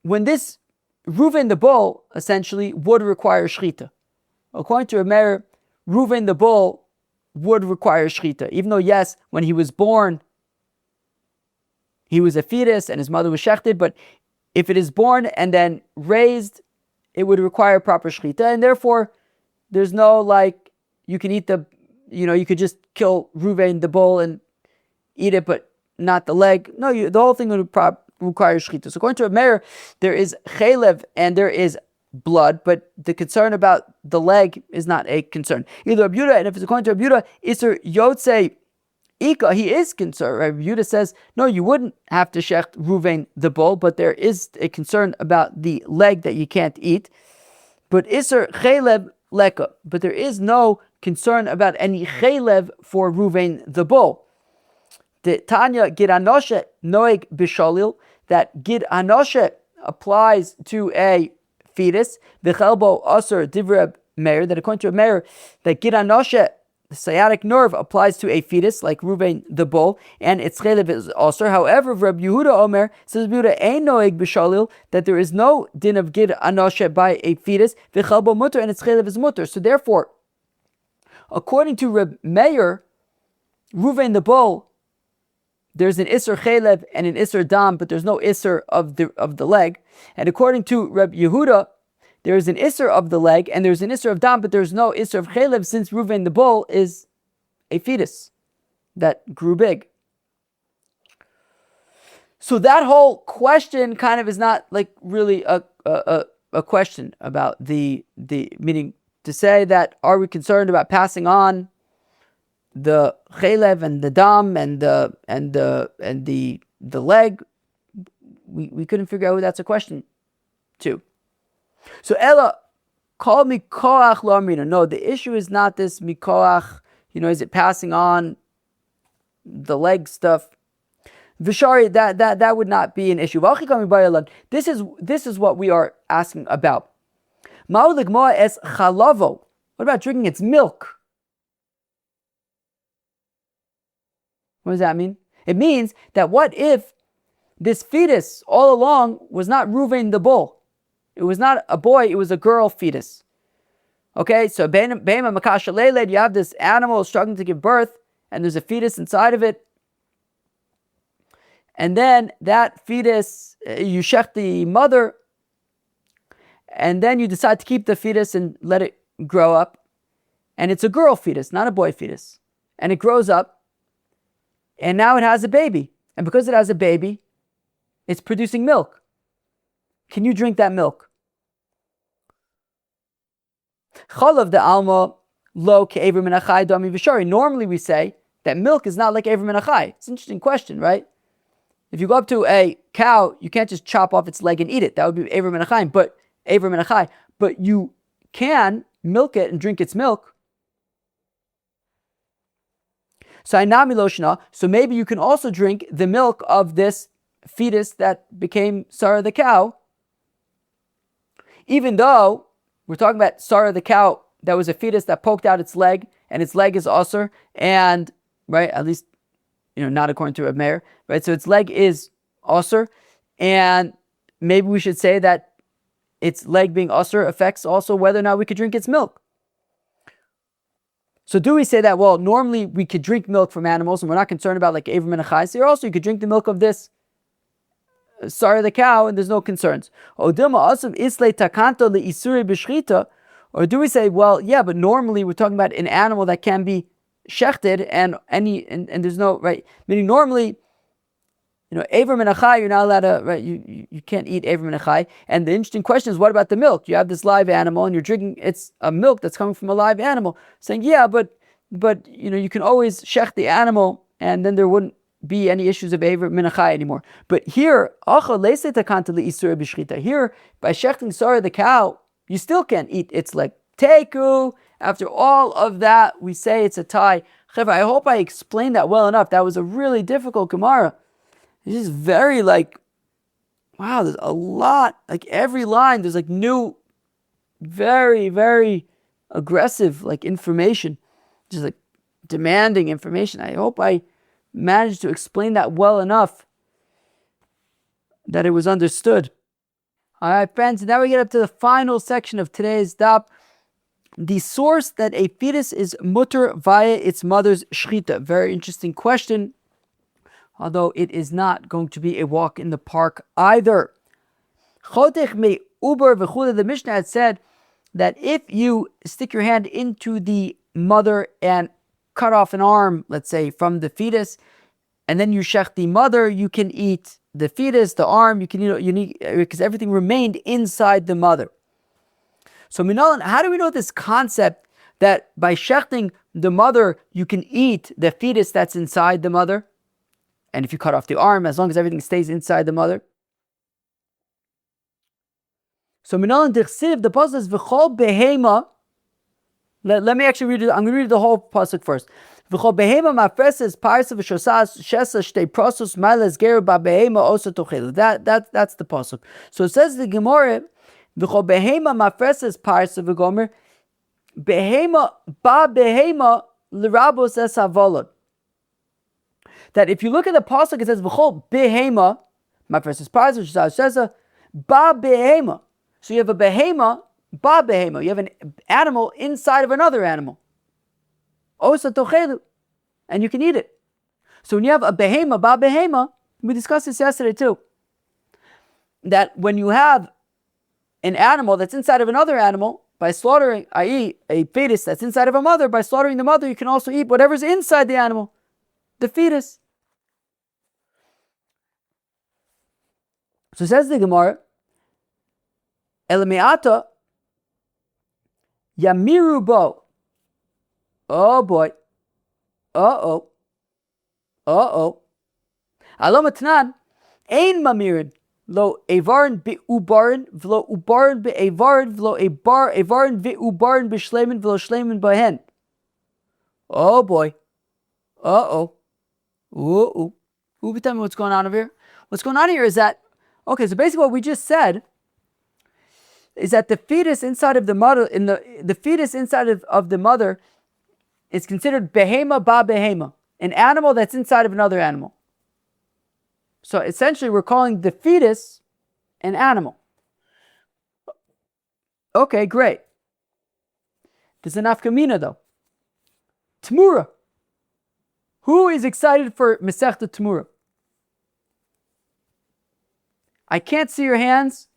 when this Reuven the bull essentially would require shechitah. According to Reb Meir, Reuven the bull would require shechitah, even though yes, when he was born, he was a fetus and his mother was shechted, but if it is born and then raised, it would require proper shechitah, and therefore there's no you can eat you could just kill Reuven the bull and eat it, but not the leg. No, the whole thing would require shechitah. So according to Reb Meir, there is chelev and there is blood, but the concern about the leg is not a concern. Either Reb Yehuda, and if it's according to Reb Yehuda, Isur Yotze Ika, he is concerned. Reb Yehuda says, no, you wouldn't have to shecht Reuven the bull, but there is a concern about the leg that you can't eat. But Isur Chelev leka. But there is no concern about any chelev for Ruvain the bull. The Tanya Gid Anoshe Noeg Bishalil, that Gid Anoshe applies to a fetus. V'chelbo Aser Divreb Meir, that according to a Meir, that Gid Anoshe, the sciatic nerve, applies to a fetus like Ruvain the bull, and its chelev is Aser. However, Reb Yehuda Omer says Yehuda Ein Noeg Bishalil, that there is no din of Gid Anoshe by a fetus. V'chelbo mutar, and its chelev is mutar. So therefore, according to Reb Meir, Ruvain the bull, there's an Isser Chelev and an Isser Dam, but there's no Isser of the leg. And according to Reb Yehuda, there's an Isser of the leg and there's an Isser of Dam, but there's no Isser of Chelev, since Ruvain the bull is a fetus that grew big. So that whole question kind of is not like really a question about the meaning to say that, are we concerned about passing on the chelev and the dam and the leg? We couldn't figure out who that's a question to. So Ella called me koach lo amrina. No, the issue is not this mikoach. Is it passing on the leg stuff? Vishari, that would not be an issue. This is what we are asking about. Ma'uligma es chalavo. What about drinking its milk? What does that mean? It means that what if this fetus all along was not Ruvain the bull? It was not a boy, it was a girl fetus. Okay, so Be'ema Makasha Leiled, you have this animal struggling to give birth, and there's a fetus inside of it. And then that fetus, you shech the mother, and then you decide to keep the fetus and let it grow up. And it's a girl fetus, not a boy fetus. And it grows up, and now it has a baby. And because it has a baby, it's producing milk. Can you drink that milk? Chalav de alma lo ke'ever min achai dami v'shari. Normally we say that milk is not like ever min achai. It's an interesting question, right? If you go up to a cow, you can't just chop off its leg and eat it. That would be ever min achai. But you can milk it and drink its milk. So maybe you can also drink the milk of this fetus that became Sarah the cow, even though we're talking about Sarah the cow that was a fetus that poked out its leg, and its leg is Asr, and right, at least not according to a Meir, right? So its leg is Asr, and maybe we should say that its leg being Asr affects also whether or not we could drink its milk. So do we say that, well, normally we could drink milk from animals and we're not concerned about like Ever Menachai? So also you could drink the milk of this Sarah the cow and there's no concerns. Or do we say, well, yeah, but normally we're talking about an animal that can be shechted and there's no, right? Meaning normally, Ever Menachai, you're not allowed to, right? You can't eat Ever Menachai. And the interesting question is, what about the milk? You have this live animal and you're drinking, it's a milk that's coming from a live animal. Saying, yeah, but you can always shech the animal and then there wouldn't be any issues of Ever Menachai anymore. But here, here, by shechting Sarah the cow, you still can't eat its leg. Teku, after all of that, we say it's a tie. I hope I explained that well enough. That was a really difficult Gemara. It's just very wow, there's a lot, every line, there's new, very, very aggressive, information, just demanding information. I hope I managed to explain that well enough that it was understood. All right, friends, now we get up to the final section of today's daf. The source that a fetus is mutar via its mother's shechitah. Very interesting question, although it is not going to be a walk in the park either. The Mishnah had said that if you stick your hand into the mother and cut off an arm, let's say, from the fetus, and then you shech the mother, you can eat the fetus, the arm, you can eat, because everything remained inside the mother. So Minalan, how do we know this concept that by shechting the mother, you can eat the fetus that's inside the mother? And if you cut off the arm, as long as everything stays inside the mother. So Minalan Dichsiv, the pasuk is V'chol behema Let me actually read it. I'm going to read the whole pasuk first. V'chol behema mafreses parsa v'shosas shesa shtei prosos mailes geru ba behema osa tochelu. That's the pasuk. So it says the Gemara, v'chol behema mafreses parsa v'gomer behema ba behema l'rabos es havolod. That if you look at the pasuk, it says v'chol behema mafreses parsa v'shosas shesa ba behema. So you have a behema. Ba behema, you have an animal inside of another animal. Osa tochelu, and you can eat it. So when you have a behema, ba behema, we discussed this yesterday too, that when you have an animal that's inside of another animal, by slaughtering, i.e. a fetus that's inside of a mother, by slaughtering the mother, you can also eat whatever's inside the animal, the fetus. So says the Gemara, Elamiata Yamiru bo. Oh boy. Uh-oh. Alamatnan ein mamirin lo avarin bi ubarin vlo ubarin bi avarin vlo avarin bi ubarin bi shleimin vlo shleimin bahen. Oh boy. Uh-oh. Ooh. Tell me what's going on over here. What's going on here is that, okay, so basically what we just said is that the fetus inside of the mother, the fetus inside of the mother is considered behema ba behema, an animal that's inside of another animal. So essentially we're calling the fetus an animal. Okay, great. There's an nafkamina though. Tmura. Who is excited for Masechta Tmura? I can't see your hands,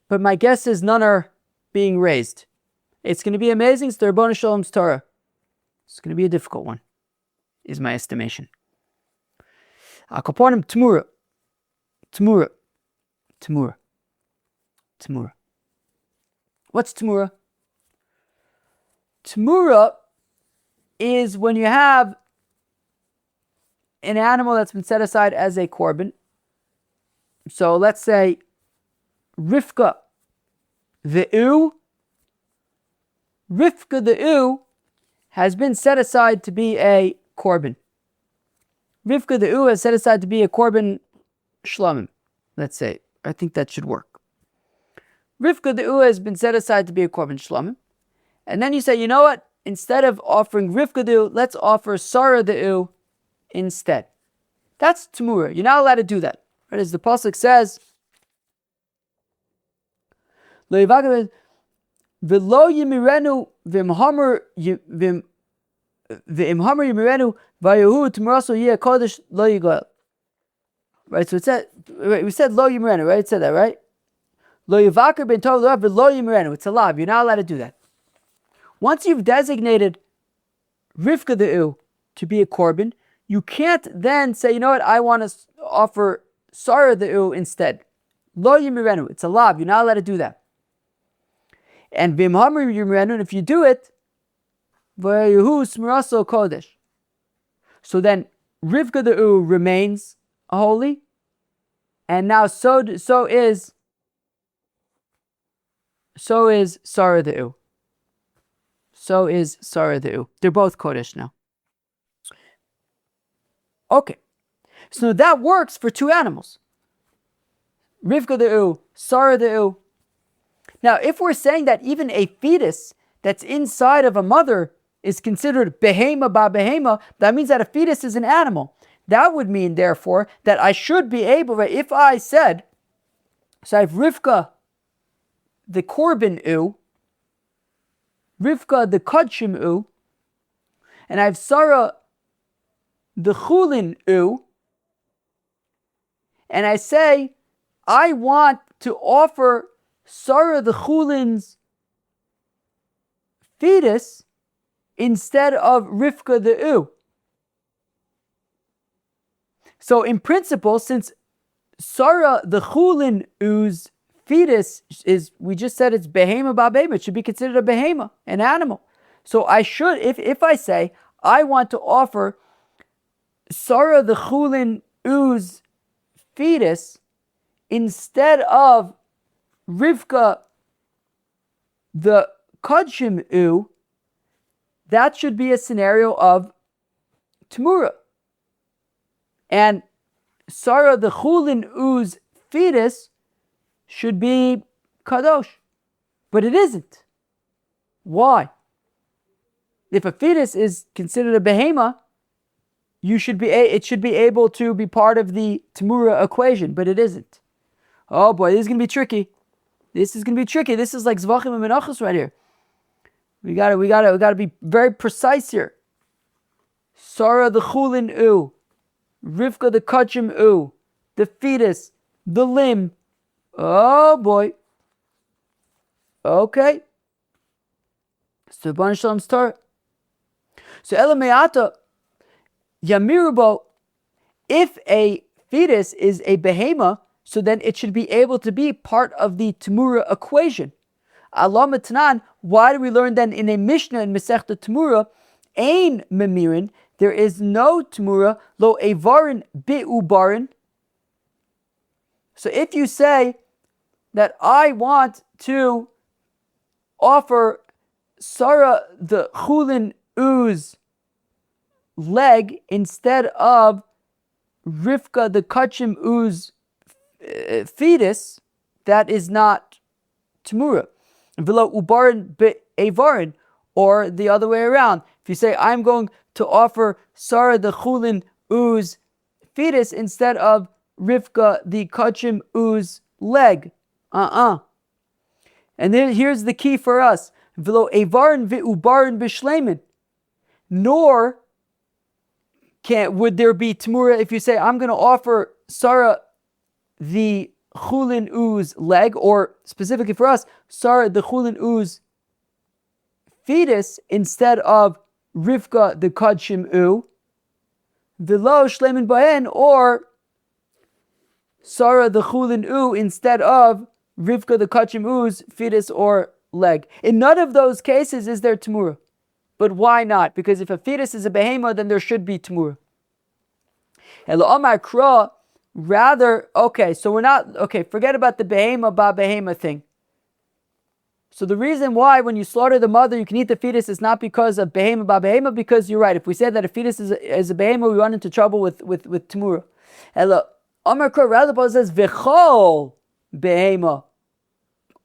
but my guess is none are being raised. It's going to be amazing. It's the Rabbanu Shalom's Torah. It's going to be a difficult one, is my estimation. Akaponim Tmura. What's Tmura? Tmura is when you have an animal that's been set aside as a korban. So let's say Rivka the ewe has been set aside to be a korban. Rivka the ewe has set aside to be a korban shlamim. Let's say, I think that should work. Rivka the ewe has been set aside to be a korban shlamim, and then you say, you know what? Instead of offering Rivka the ewe, let's offer Sarah the ewe instead. That's Tmura. You're not allowed to do that. Right? As the pasuk says, V'lo yimirenu v'imhamer yimirenu v'yahu t'maraso yeh kodesh lo yigal. Right, so it said, we said lo yimirenu, right? It said that, right? Lo yivaker ben tov lo v'lo yimirenu. It's a lav. You're not allowed to do that. Once you've designated Rivka the ewe to be a korban, you can't then say, you know what, I want to offer Sarah the ewe instead. Lo yimirenu. It's a lav. You're not allowed to do that. And v'imhamer yimirenu, if you do it, v'yahu smiraso kodesh. So then Rivka the ewe remains holy, and now so is Sarah the ewe. So is Sarah the ewe. They're both kodesh now. Okay, so that works for two animals. Rivka the ewe, Sarah the ewe. Now, if we're saying that even a fetus that's inside of a mother is considered behema ba behema, that means that a fetus is an animal. That would mean, therefore, that I should be able, if I said, so I have Rivka the korban ewe, Rivka the kodshim ewe, and I have Sarah the chulin ewe, and I say, I want to offer Sarah the chulin's fetus instead of Rivka the ewe. So in principle, since Sarah the chulin ewe's fetus is, we just said it's behema ba behema, it should be considered a behema, an animal. So I should, if I say, I want to offer Sarah the chulin ewe's fetus instead of Rivka the kodshim ewe, that should be a scenario of Tamura. And Sarah, the Chulin Uz fetus, should be Kadosh. But it isn't. Why? If a fetus is considered a behema, it should be able to be part of the Tamura equation, but it isn't. Oh boy, this is going to be tricky. This is like Zvachim and Menachos right here. We gotta be very precise here. Sarah the Chulin U, Rivka the Kachim U, the fetus, the limb. Oh boy. Okay. So Ban Shalom's Torah. So Elameata Yamirubo, if a fetus is a behema, so then it should be able to be part of the Tamura equation. Allah Matanan, why do we learn then in a Mishnah in Masechta Tamura, Ein Memirin, there is no Tamura, lo Evarin Bi'ubarin. So if you say that I want to offer Sarah the Chulin Uz leg instead of Rivka the Kachim Uz fetus, that is not Tamura. V'lo ubarin be'evarin, or the other way around. If you say, I'm going to offer Sarah the Chulin Uz fetus instead of Rivka the Kachim Uz leg. And then here's the key for us. V'lo evarin ve'ubarin b'shleimin. Nor would there be Tamura if you say, I'm going to offer Sarah the Chulin Uz leg, or specifically for us, Sarah the Chulin Uz fetus instead of Rivka the Kachim U, V'lo Shleimin Bahen, or Sarah the Chulin U instead of Rivka the Kachim U's fetus or leg. In none of those cases is there Tamura. But why not? Because if a fetus is a behema, then there should be Tamura. Elo Amar Kra, rather, forget about the behema ba behema thing. So the reason why when you slaughter the mother you can eat the fetus is not because of behema ba behema, because you're right. If we say that a fetus is a behema, we run into trouble with Tamura. Elo Amar Kra, rather Paul says v'chol behema,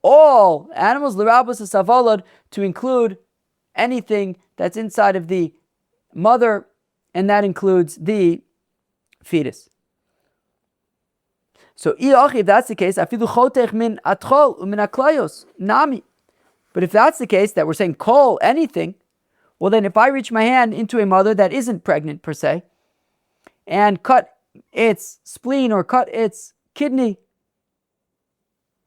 all animals l'rabos savalad, to include anything that's inside of the mother, and that includes the fetus. So, if that's the case, nami. But if that's the case, that we're saying kol, anything, well then if I reach my hand into a mother that isn't pregnant per se, and cut its spleen or cut its kidney,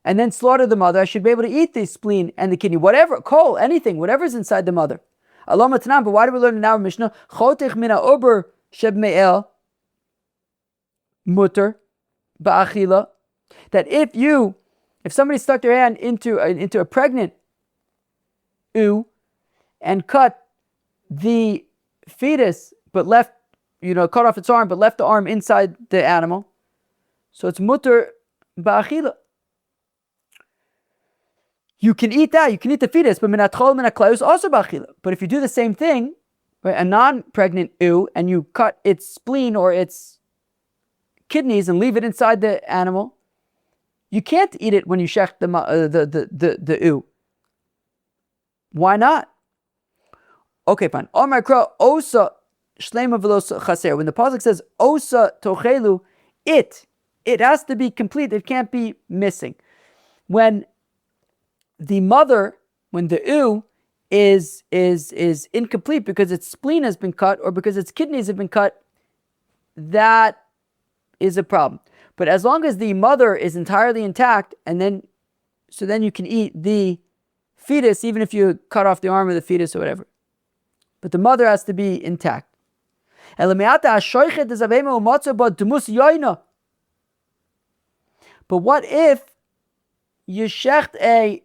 and then slaughter the mother, I should be able to eat the spleen and the kidney, whatever, kol, anything, whatever's inside the mother. Allah Matanan, but why do we learn in our Mishnah? Chotech mina ober sheb me'el mutar ba'achila. That if somebody stuck their hand into a pregnant ewe and cut the fetus, but left, cut off its arm, but left the arm inside the animal, so it's mutar ba'achila. You can eat that, you can eat the fetus, but minatchol minaklayos also ba'achila. But if you do the same thing, right, a non-pregnant ewe, and you cut its spleen or its kidneys and leave it inside the animal, you can't eat it when you shech the ewe. Why not? Okay, fine. Omar Kra osa shlema v'lo chaser. When the pasuk says osa tochelu, it has to be complete. It can't be missing. When the ewe is incomplete because its spleen has been cut or because its kidneys have been cut, that is a problem. But as long as the mother is entirely intact, then you can eat the fetus, even if you cut off the arm of the fetus or whatever. But the mother has to be intact. But what if you shecht a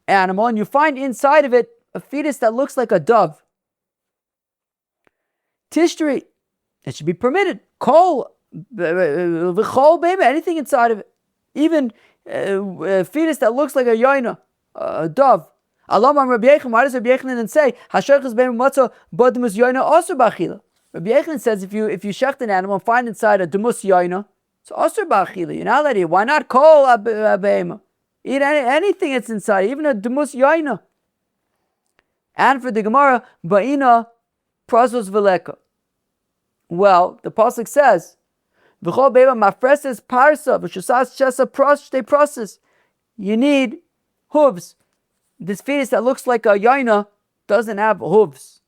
animal and you find inside of it a fetus that looks like a dove? Tishtri, it should be permitted. Kol, baby, anything inside of it, even a fetus that looks like a yoina, a dove. Alamam Rabbi Yechon, why does Rabbi Yechon then say, Hashaychus be'em matzah b'demus yoina asur b'achila? Rabbi Yechon says if you shecht an animal and find inside a demus yoina, it's asur b'achila. You're not allowed to eat. Why not kol be'ema? Eat anything that's inside, even a demus yoina. And for the Gemara, ba'ina prasos v'leka. Well, the pasuk says, "V'chol be'ema mafreses parsa v'shusas chesa pros shtei proses." You need hooves. This fetus that looks like a yaina doesn't have hooves.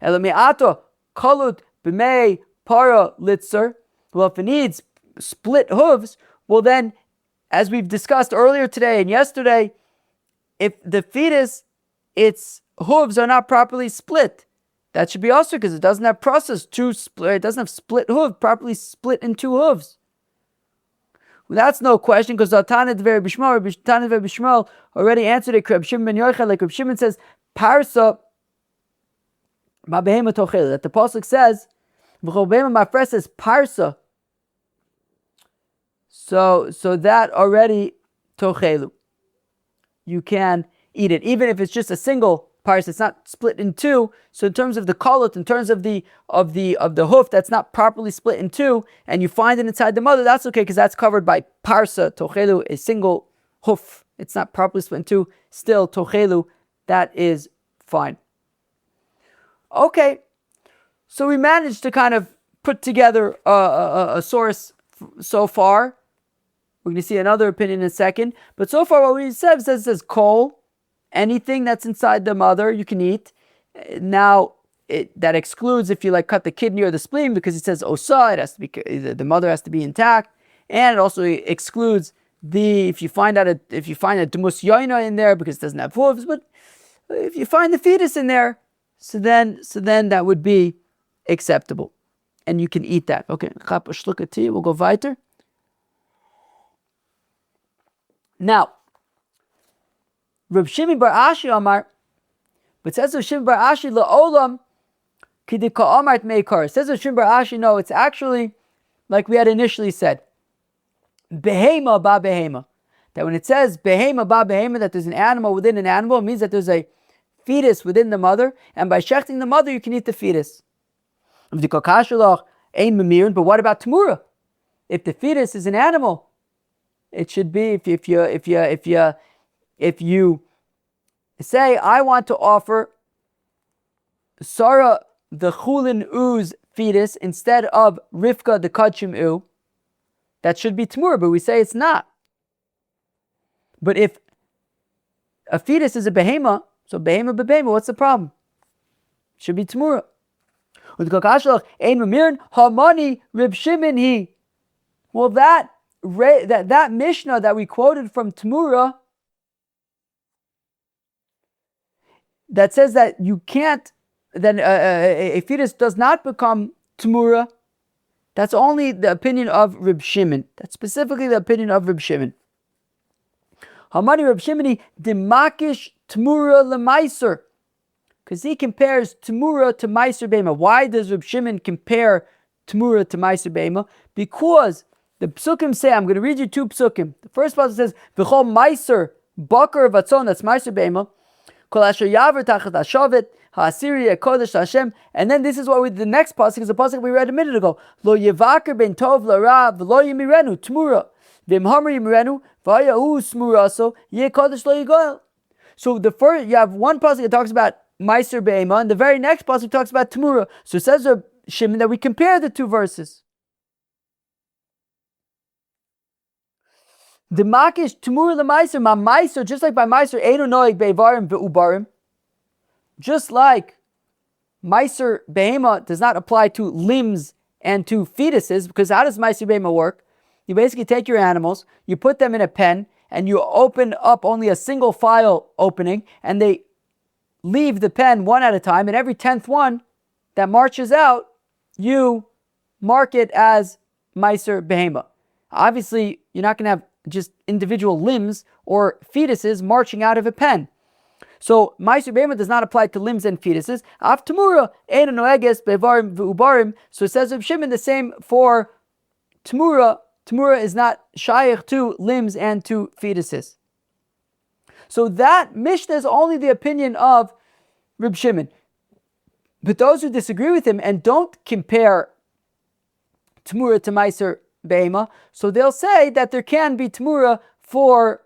Elamiato kalut b'mei para litzer. Well, if it needs split hooves, well then, as we've discussed earlier today and yesterday, if the fetus, its hooves are not properly split, that should be also because it doesn't have process to split. It doesn't have split hoof, properly split in two hooves. Well, that's no question because Tanit Ver Bishmal already answered it. Reb Shimon ben Yochai, like Reb Shimon says, Parsa Ma'behema Tochel. That the pasuk says, V'chol behema mafreses Parsa. So that already Tochelu. You can eat it, even if it's just a single parsa. It's not split in two. So in terms of the kolut, in terms of the hoof that's not properly split in two, and you find it inside the mother, that's okay because that's covered by parsa tochelu, a single hoof. It's not properly split in two. Still tochelu, that is fine. Okay, so we managed to kind of put together a source so far. We're going to see another opinion in a second, but so far what we said says kol. Anything that's inside the mother you can eat. Now that excludes if you cut the kidney or the spleen because it says osa, it has to be, the mother has to be intact, and it also excludes if you find a demus yoina in there because it doesn't have hooves. But if you find the fetus in there, so then that would be acceptable, and you can eat that. Okay, we'll go weiter. Now, Reb Shimon bar Ashi Amar, but says Reb Shimon bar Ashi la'olam kidika amart meikar. Says Reb Shimon bar Ashi, no, it's actually like we had initially said, behema ba behema. That when it says behema ba behema, that there's an animal within an animal, it means that there's a fetus within the mother, and by shechting the mother, you can eat the fetus. But what about tamura? If the fetus is an animal, it should be if you say, I want to offer Sarah the Chulin U's fetus instead of Rivka the Kachim U, that should be Tamur, but we say it's not. But if a fetus is a behema, so behema bebehema, what's the problem? It should be Tamura. Well, that Mishnah that we quoted from Tamura, that says that you can't, then a fetus does not become Tamura, that's only the opinion of Reb Shimon. That's specifically the opinion of Reb Shimon. Hamani Reb Shimoni demakish Tamura lemaiser, because he compares Tamura to Meiser Bema. Why does Reb Shimon compare Tamura to Meiser Bema? Because the psukim say, I'm going to read you two psukim. The first passage says, V'chol Meiser Bakar Vatzon, that's Meiser Bema. And then this is what the next pasuk is the pasuk we read a minute ago. Lo yevaker ben tov larav v'lo yimirenu tmura v'imhamar yimirenu v'ayahu smuraso ye kodesh lo yigoel. So the first, you have one pasuk that talks about meiser be'ema, and the very next pasuk talks about tmura. So it says Shimon that we compare the two verses. The makish tamur lemaiser ma meiser, just like by meiser einu noig be'varim ve'ubarim, just like meiser behema does not apply to limbs and to fetuses, because how does meiser behema work? You basically take your animals, you put them in a pen, and you open up only a single file opening, and they leave the pen one at a time, and every 10th one that marches out, you mark it as meiser behema. Obviously, you're not going to have just individual limbs or fetuses marching out of a pen. So meiser behema does not apply to limbs and fetuses. Af tamura eino noeges bevarim v'ubarim. So it says Reb Shimon the same for tamura. Tamura is not shaykh to limbs and to fetuses. So that Mishnah is only the opinion of Reb Shimon. But those who disagree with him and don't compare Tmura to Meiser Behema, so they'll say that there can be Tmura for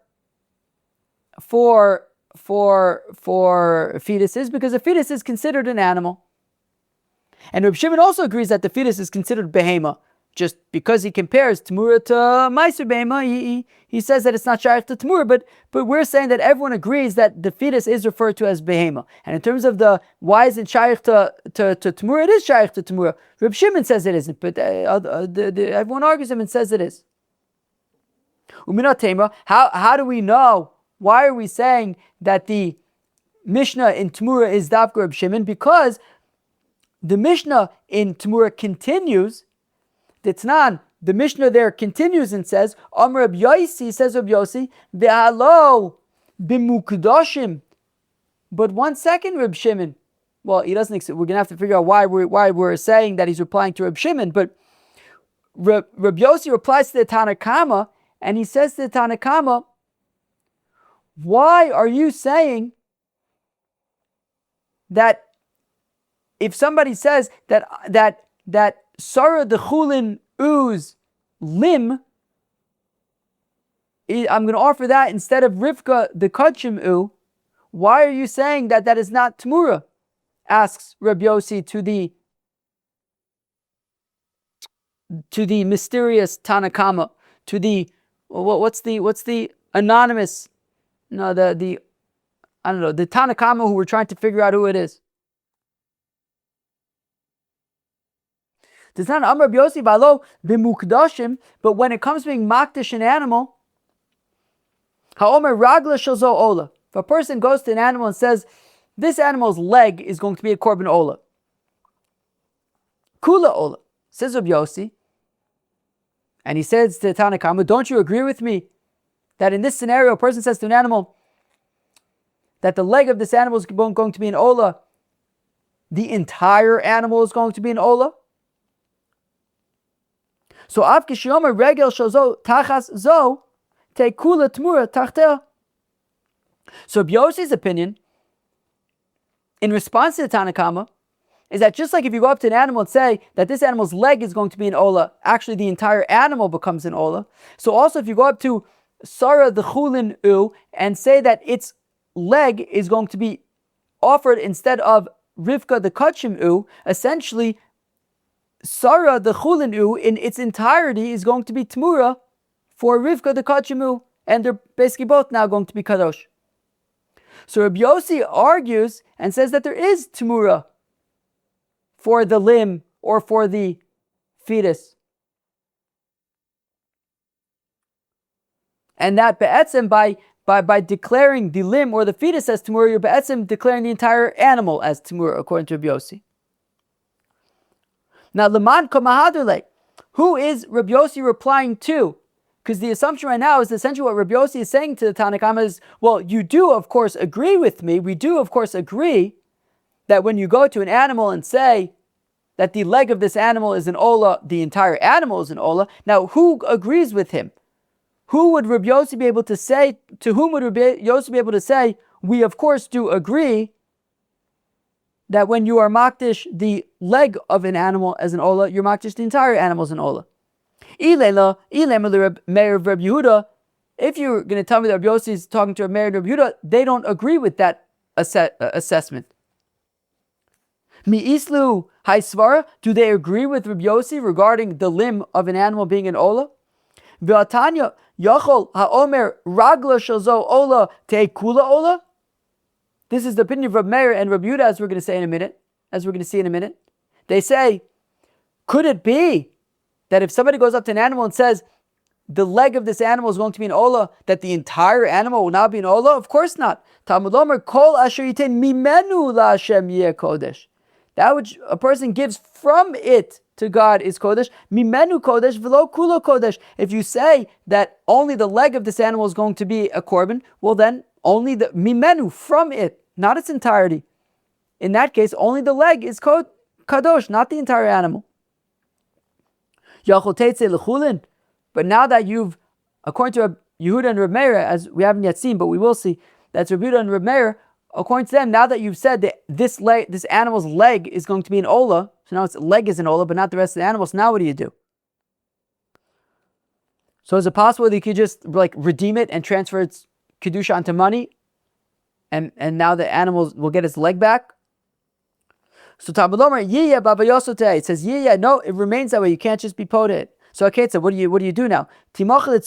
fetuses, because a fetus is considered an animal. And Reb Shimon also agrees that the fetus is considered Behema. Just because he compares Tmura to Meiser Behema, he says that it's not shaykh to Tmura, but we're saying that everyone agrees that the fetus is referred to as Behema. And in terms of the why isn't shaykh to Tmura, it is shaykh to Tmura. Reb Shimon says it isn't, but everyone argues him and says it is. How do we know? Why are we saying that the Mishnah in Tmura is Dafka Reb Shimon? Because the Mishnah in Tmura continues. The Mishnah there continues and says, Amr Reb Yosi, says Reb Yosi, Ve'alo b'mukdoshim. But 1 second, Reb Shimon. Well, he doesn't. We're gonna have to figure out why we're saying that he's replying to Reb Shimon. But Reb Yosi replies to the Tanakama, and he says to the Tanakama, why are you saying that if somebody says that Sarah the Chulin U's limb, I'm going to offer that instead of Rivka the Kachim U, why are you saying that is not Tmura? Asks Reb Yosi to the mysterious Tanakama, to the what's the anonymous, no, the I don't know, the Tanakama who we're trying to figure out who it is. Does not Amr Yosi Valo b'mukdashim, but when it comes to being makdish an animal, ha'omer ragla shalzo ola. If a person goes to an animal and says, this animal's leg is going to be a korban ola, kula ola, says Reb Yosi, and he says to Tanakama, don't you agree with me that in this scenario, a person says to an animal that the leg of this animal is going to be an ola, the entire animal is going to be an ola? So Av Kishiyomer Regel Shozo Tachas Zo Tekula Tmura Tachtel. So Yosi's opinion, in response to the Tanakama, is that just like if you go up to an animal and say that this animal's leg is going to be an ola, actually the entire animal becomes an ola. So also if you go up to Sarah the Chulin U and say that its leg is going to be offered instead of Rivka the Kachim U, essentially Sarah the Chulin U in its entirety is going to be Tmura for Rivka the Kachim U, and they're basically both now going to be Kadosh. So Reb Yosi argues and says that there is Tmura for the limb or for the fetus. And that be'etzem, by declaring the limb or the fetus as Tmura, you're be'etzem declaring the entire animal as Tmura, according to Reb Yosi. Now, Leman Kamahadule, who is Reb Yosi replying to? Because the assumption right now is essentially what Reb Yosi is saying to the Tanakhama is, well, you do, of course, agree with me. We do, of course, agree that when you go to an animal and say that the leg of this animal is an ola, the entire animal is an ola. Now, who agrees with him? Who would Reb Yosi be able to say, to whom would Reb Yosi be able to say, we, of course, do agree that when you are makdish the leg of an animal as an ola, you're makdish the entire animal as an ola. If you're going to tell me that Reb Yosi is talking to Reb Meir and Reb Yehuda, they don't agree with that assessment. Mi'islu haisvara, do they agree with Reb Yosi regarding the limb of an animal being an ola? V'atanya yachol ha'omer ragla shazo ola te'kula ola. This is the opinion of Reb Meir and Reb Yehuda, as we're going to see in a minute. They say, could it be that if somebody goes up to an animal and says, the leg of this animal is going to be an ola, that the entire animal will now be an ola? Of course not. Talmud Omer, kol asher yitain mimenu la'Hashem yeh kodesh. That which a person gives from it to God is kodesh. Mimenu kodesh v'lo kulo kodesh. If you say that only the leg of this animal is going to be a korban, well then only the mimenu, from it, not its entirety. In that case, only the leg is kadosh, not the entire animal. But now that you've, according to Reb Yehuda and Reb Meir, as we haven't yet seen, but we will see, That's Rabbi Yehuda and Rabbi Meir. According to them, now that you've said that this animal's leg is going to be an ola, so now its leg is an ola, but not the rest of the animals. Now what do? So is it possible that you could just redeem it and transfer its kedusha onto money, and now the animals will get its leg back? So Talmud Omer, Baba Yosote. It says, no, it remains that way. You can't just be poted. So okay, so what do you do now? Okay,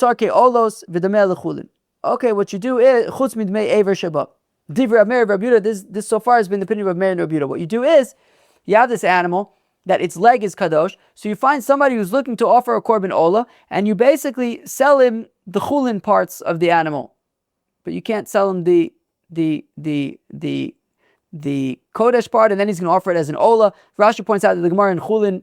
what you do is chutz midmei aver shaba. Divrei Meir Rabbi Yehuda. This so far has been the opinion of Meir and Rabbi Yehuda. What you do is you have this animal that its leg is kadosh. So you find somebody who's looking to offer a korban ola, and you basically sell him the chulin parts of the animal, but you can't sell him the kodesh part, and then he's going to offer it as an ola. Rashi points out that the Gemara in Chulin,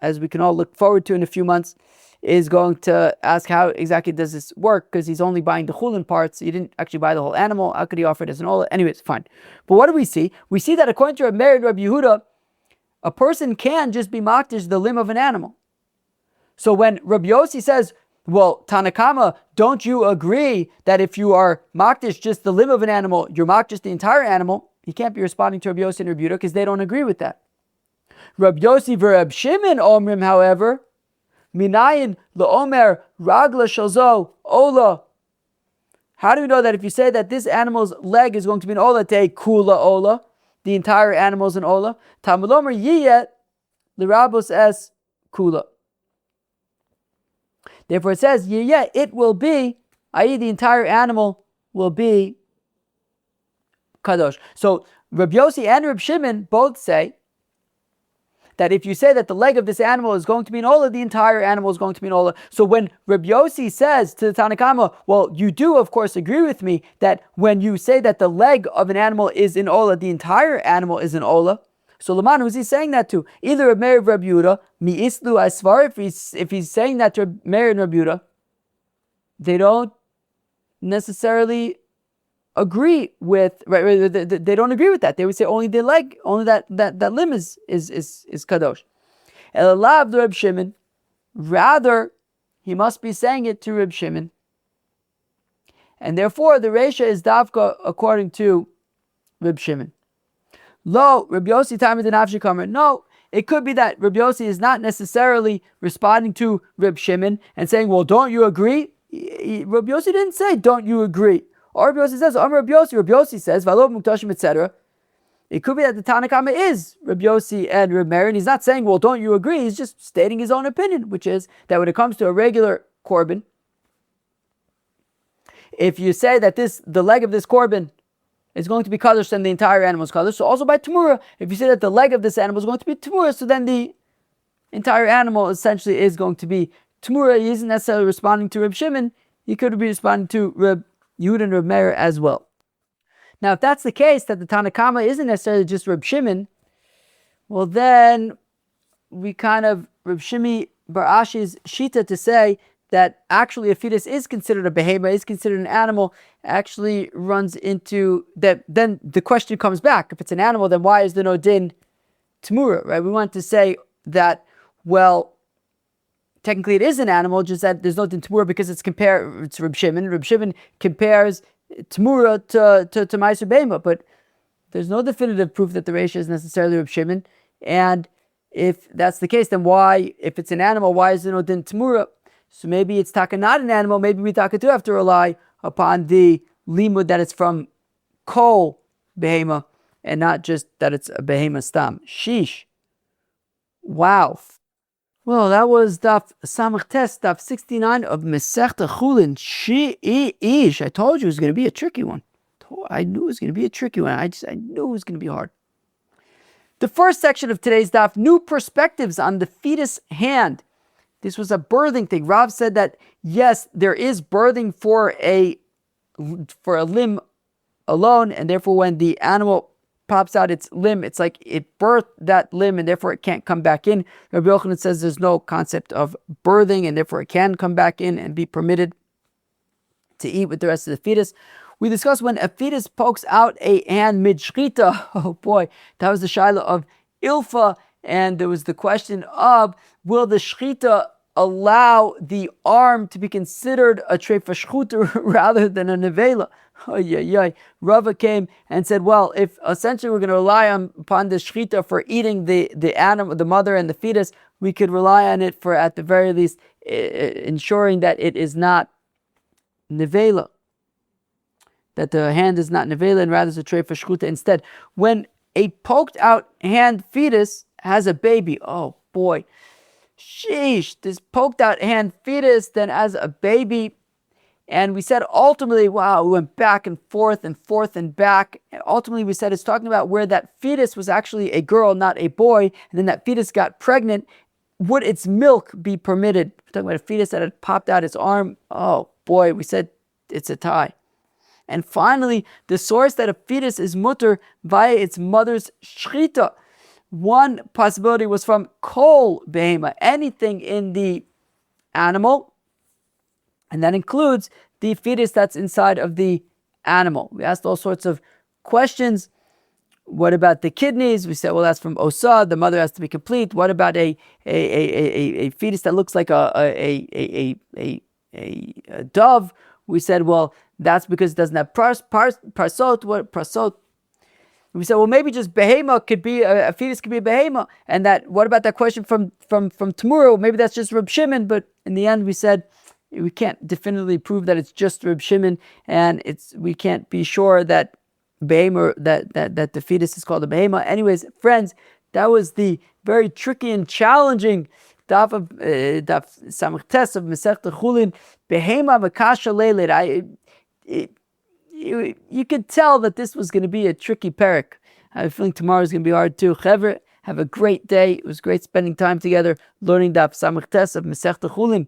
as we can all look forward to in a few months, is going to ask how exactly does this work, because he's only buying the chulin parts. He didn't actually buy the whole animal. How could he offer it as an ola? Anyways, fine. But what do we see? We see that according to Rabbi Meir and Rabbi Yehuda, a person can just be makdish the limb of an animal. So when Rabbi Yossi says, well, Tanakama, don't you agree that if you are makdish just the limb of an animal, you're makdish the entire animal? He can't be responding to Rabbi Yossi and Rabbi Yehuda because they don't agree with that. Rabbi Yossi v'Rab Shimon omrim, however, minayin le'omer ragla shalzo ola. How do we know that if you say that this animal's leg is going to be an ola, te kula ola, the entire animal is an ola? Talmud omer yiyet l'rabos es kula. Therefore it says, yiyet, it will be, i.e. the entire animal will be kadosh. So Rabbi Yossi and Rabbi Shimon both say that if you say that the leg of this animal is going to be an ola, the entire animal is going to be an ola. So when Rabbi Yossi says to the Tanakama, well, you do of course agree with me that when you say that the leg of an animal is an ola, the entire animal is an ola. So Laman, who's he saying that to? Either Rabbi Meir or Rabbi Yehuda, mi islu asvar, if he's saying that to Rabbi Meir and Rabbi Yehuda, they don't necessarily agree with, right? They don't agree with that. They would say only the leg, only that limb is kadosh. Elav the Reb Shimon, rather he must be saying it to Reb Shimon, and therefore the Reisha is davka according to Reb Shimon. Lo Reb Yossi Tamer the Nafshi Kamer. No, it could be that Reb Yossi is not necessarily responding to Reb Shimon and saying, well, don't you agree? Reb Yossi didn't say, don't you agree? Or Rabbi Yossi says, Rabbi Yossi says, Valov Muktashim, etc. It could be that the Tanakama is Rabbi Yossi and Rabbi Meir, and he's not saying, well, don't you agree? He's just stating his own opinion, which is that when it comes to a regular korban, if you say that the leg of this korban is going to be kadosh, then the entire animal is kadosh. So also by Tamura, if you say that the leg of this animal is going to be Tamura, so then the entire animal essentially is going to be Tamura. He isn't necessarily responding to Reb Shimon. He could be responding to Reb Yehuda and Reb Meir as well. Now, if that's the case, that the Tanakama isn't necessarily just Reb Shimon, well then we kind of, Reb Shimi Bar Ashi's shita to say that actually a fetus is considered a behema, is considered an animal, actually runs into that. Then the question comes back: if it's an animal, then why is there no din Tamura? Right? We want to say that, well, technically it is an animal, just that there's no din Tamura because it's Reb Shimon. Reb Shimon compares Tamura to Ma'aser Behema, but there's no definitive proof that the Reisha is necessarily Reb Shimon. And if that's the case, then why, if it's an animal, why is there no din Tamura? So maybe it's taka not an animal, maybe we taka do have to rely upon the limud that it's from kol behema and not just that it's a behema stam. Sheesh. Wow. Well, that was Daf Samach Tes, Daf 69 of mid-shechitah Chullin. Sheesh. I told you it was going to be a tricky one. I knew it was going to be a tricky one. I knew it was going to be hard. The first section of today's Daf, new perspectives on the fetus hand. This was a birthing thing. Rav said that, yes, there is birthing for a limb alone, and therefore when the animal pops out its limb, it's like it birthed that limb, and therefore it can't come back in. Rabbi Yochanan says there's no concept of birthing, and therefore it can come back in and be permitted to eat with the rest of the fetus. We discussed when a fetus pokes out a hand mid-shechitah. Oh boy, that was the shaila of ilfa, and there was the question of, will the shechita allow the arm to be considered a treifa shchuta rather than a nevela? Oh, yeah. Rava came and said, well, if essentially we're going to rely upon the shechitah for eating the animal, the mother and the fetus, we could rely on it for, at the very least, ensuring that it is not nevela, that the hand is not nevela and rather is a tray for shechutah instead. When a poked out hand fetus has a baby, oh boy, sheesh, this poked out hand fetus then has a baby. And we said ultimately, wow, we went back and forth and back. And ultimately we said it's talking about where that fetus was actually a girl, not a boy. And then that fetus got pregnant. Would its milk be permitted? We're talking about a fetus that had popped out its arm. Oh boy, we said it's a tie. And finally, the source that a fetus is mutar via its mother's shechitah. One possibility was from kol behema, anything in the animal. And that includes the fetus that's inside of the animal. We asked all sorts of questions. What about the kidneys? We said, well, that's from osa. The mother has to be complete. What about a fetus that looks like a dove? We said, well, that's because it doesn't have parsot. What prasot? We said, well, maybe just behema could be a fetus could be a behema. And that, what about that question from Tamura? Maybe that's just Reb Shimon. But in the end, we said, we can't definitively prove that it's just Reb Shimon, and we can't be sure that behema, that the fetus is called a behema. Anyways, friends, that was the very tricky and challenging daf samach tes of Masechta Chullin. Behema v'kasha leilit. You could tell that this was going to be a tricky parak. I have a feeling tomorrow is going to be hard too. Chevre, have a great day. It was great spending time together learning daf samach tes of Masechta Chullin.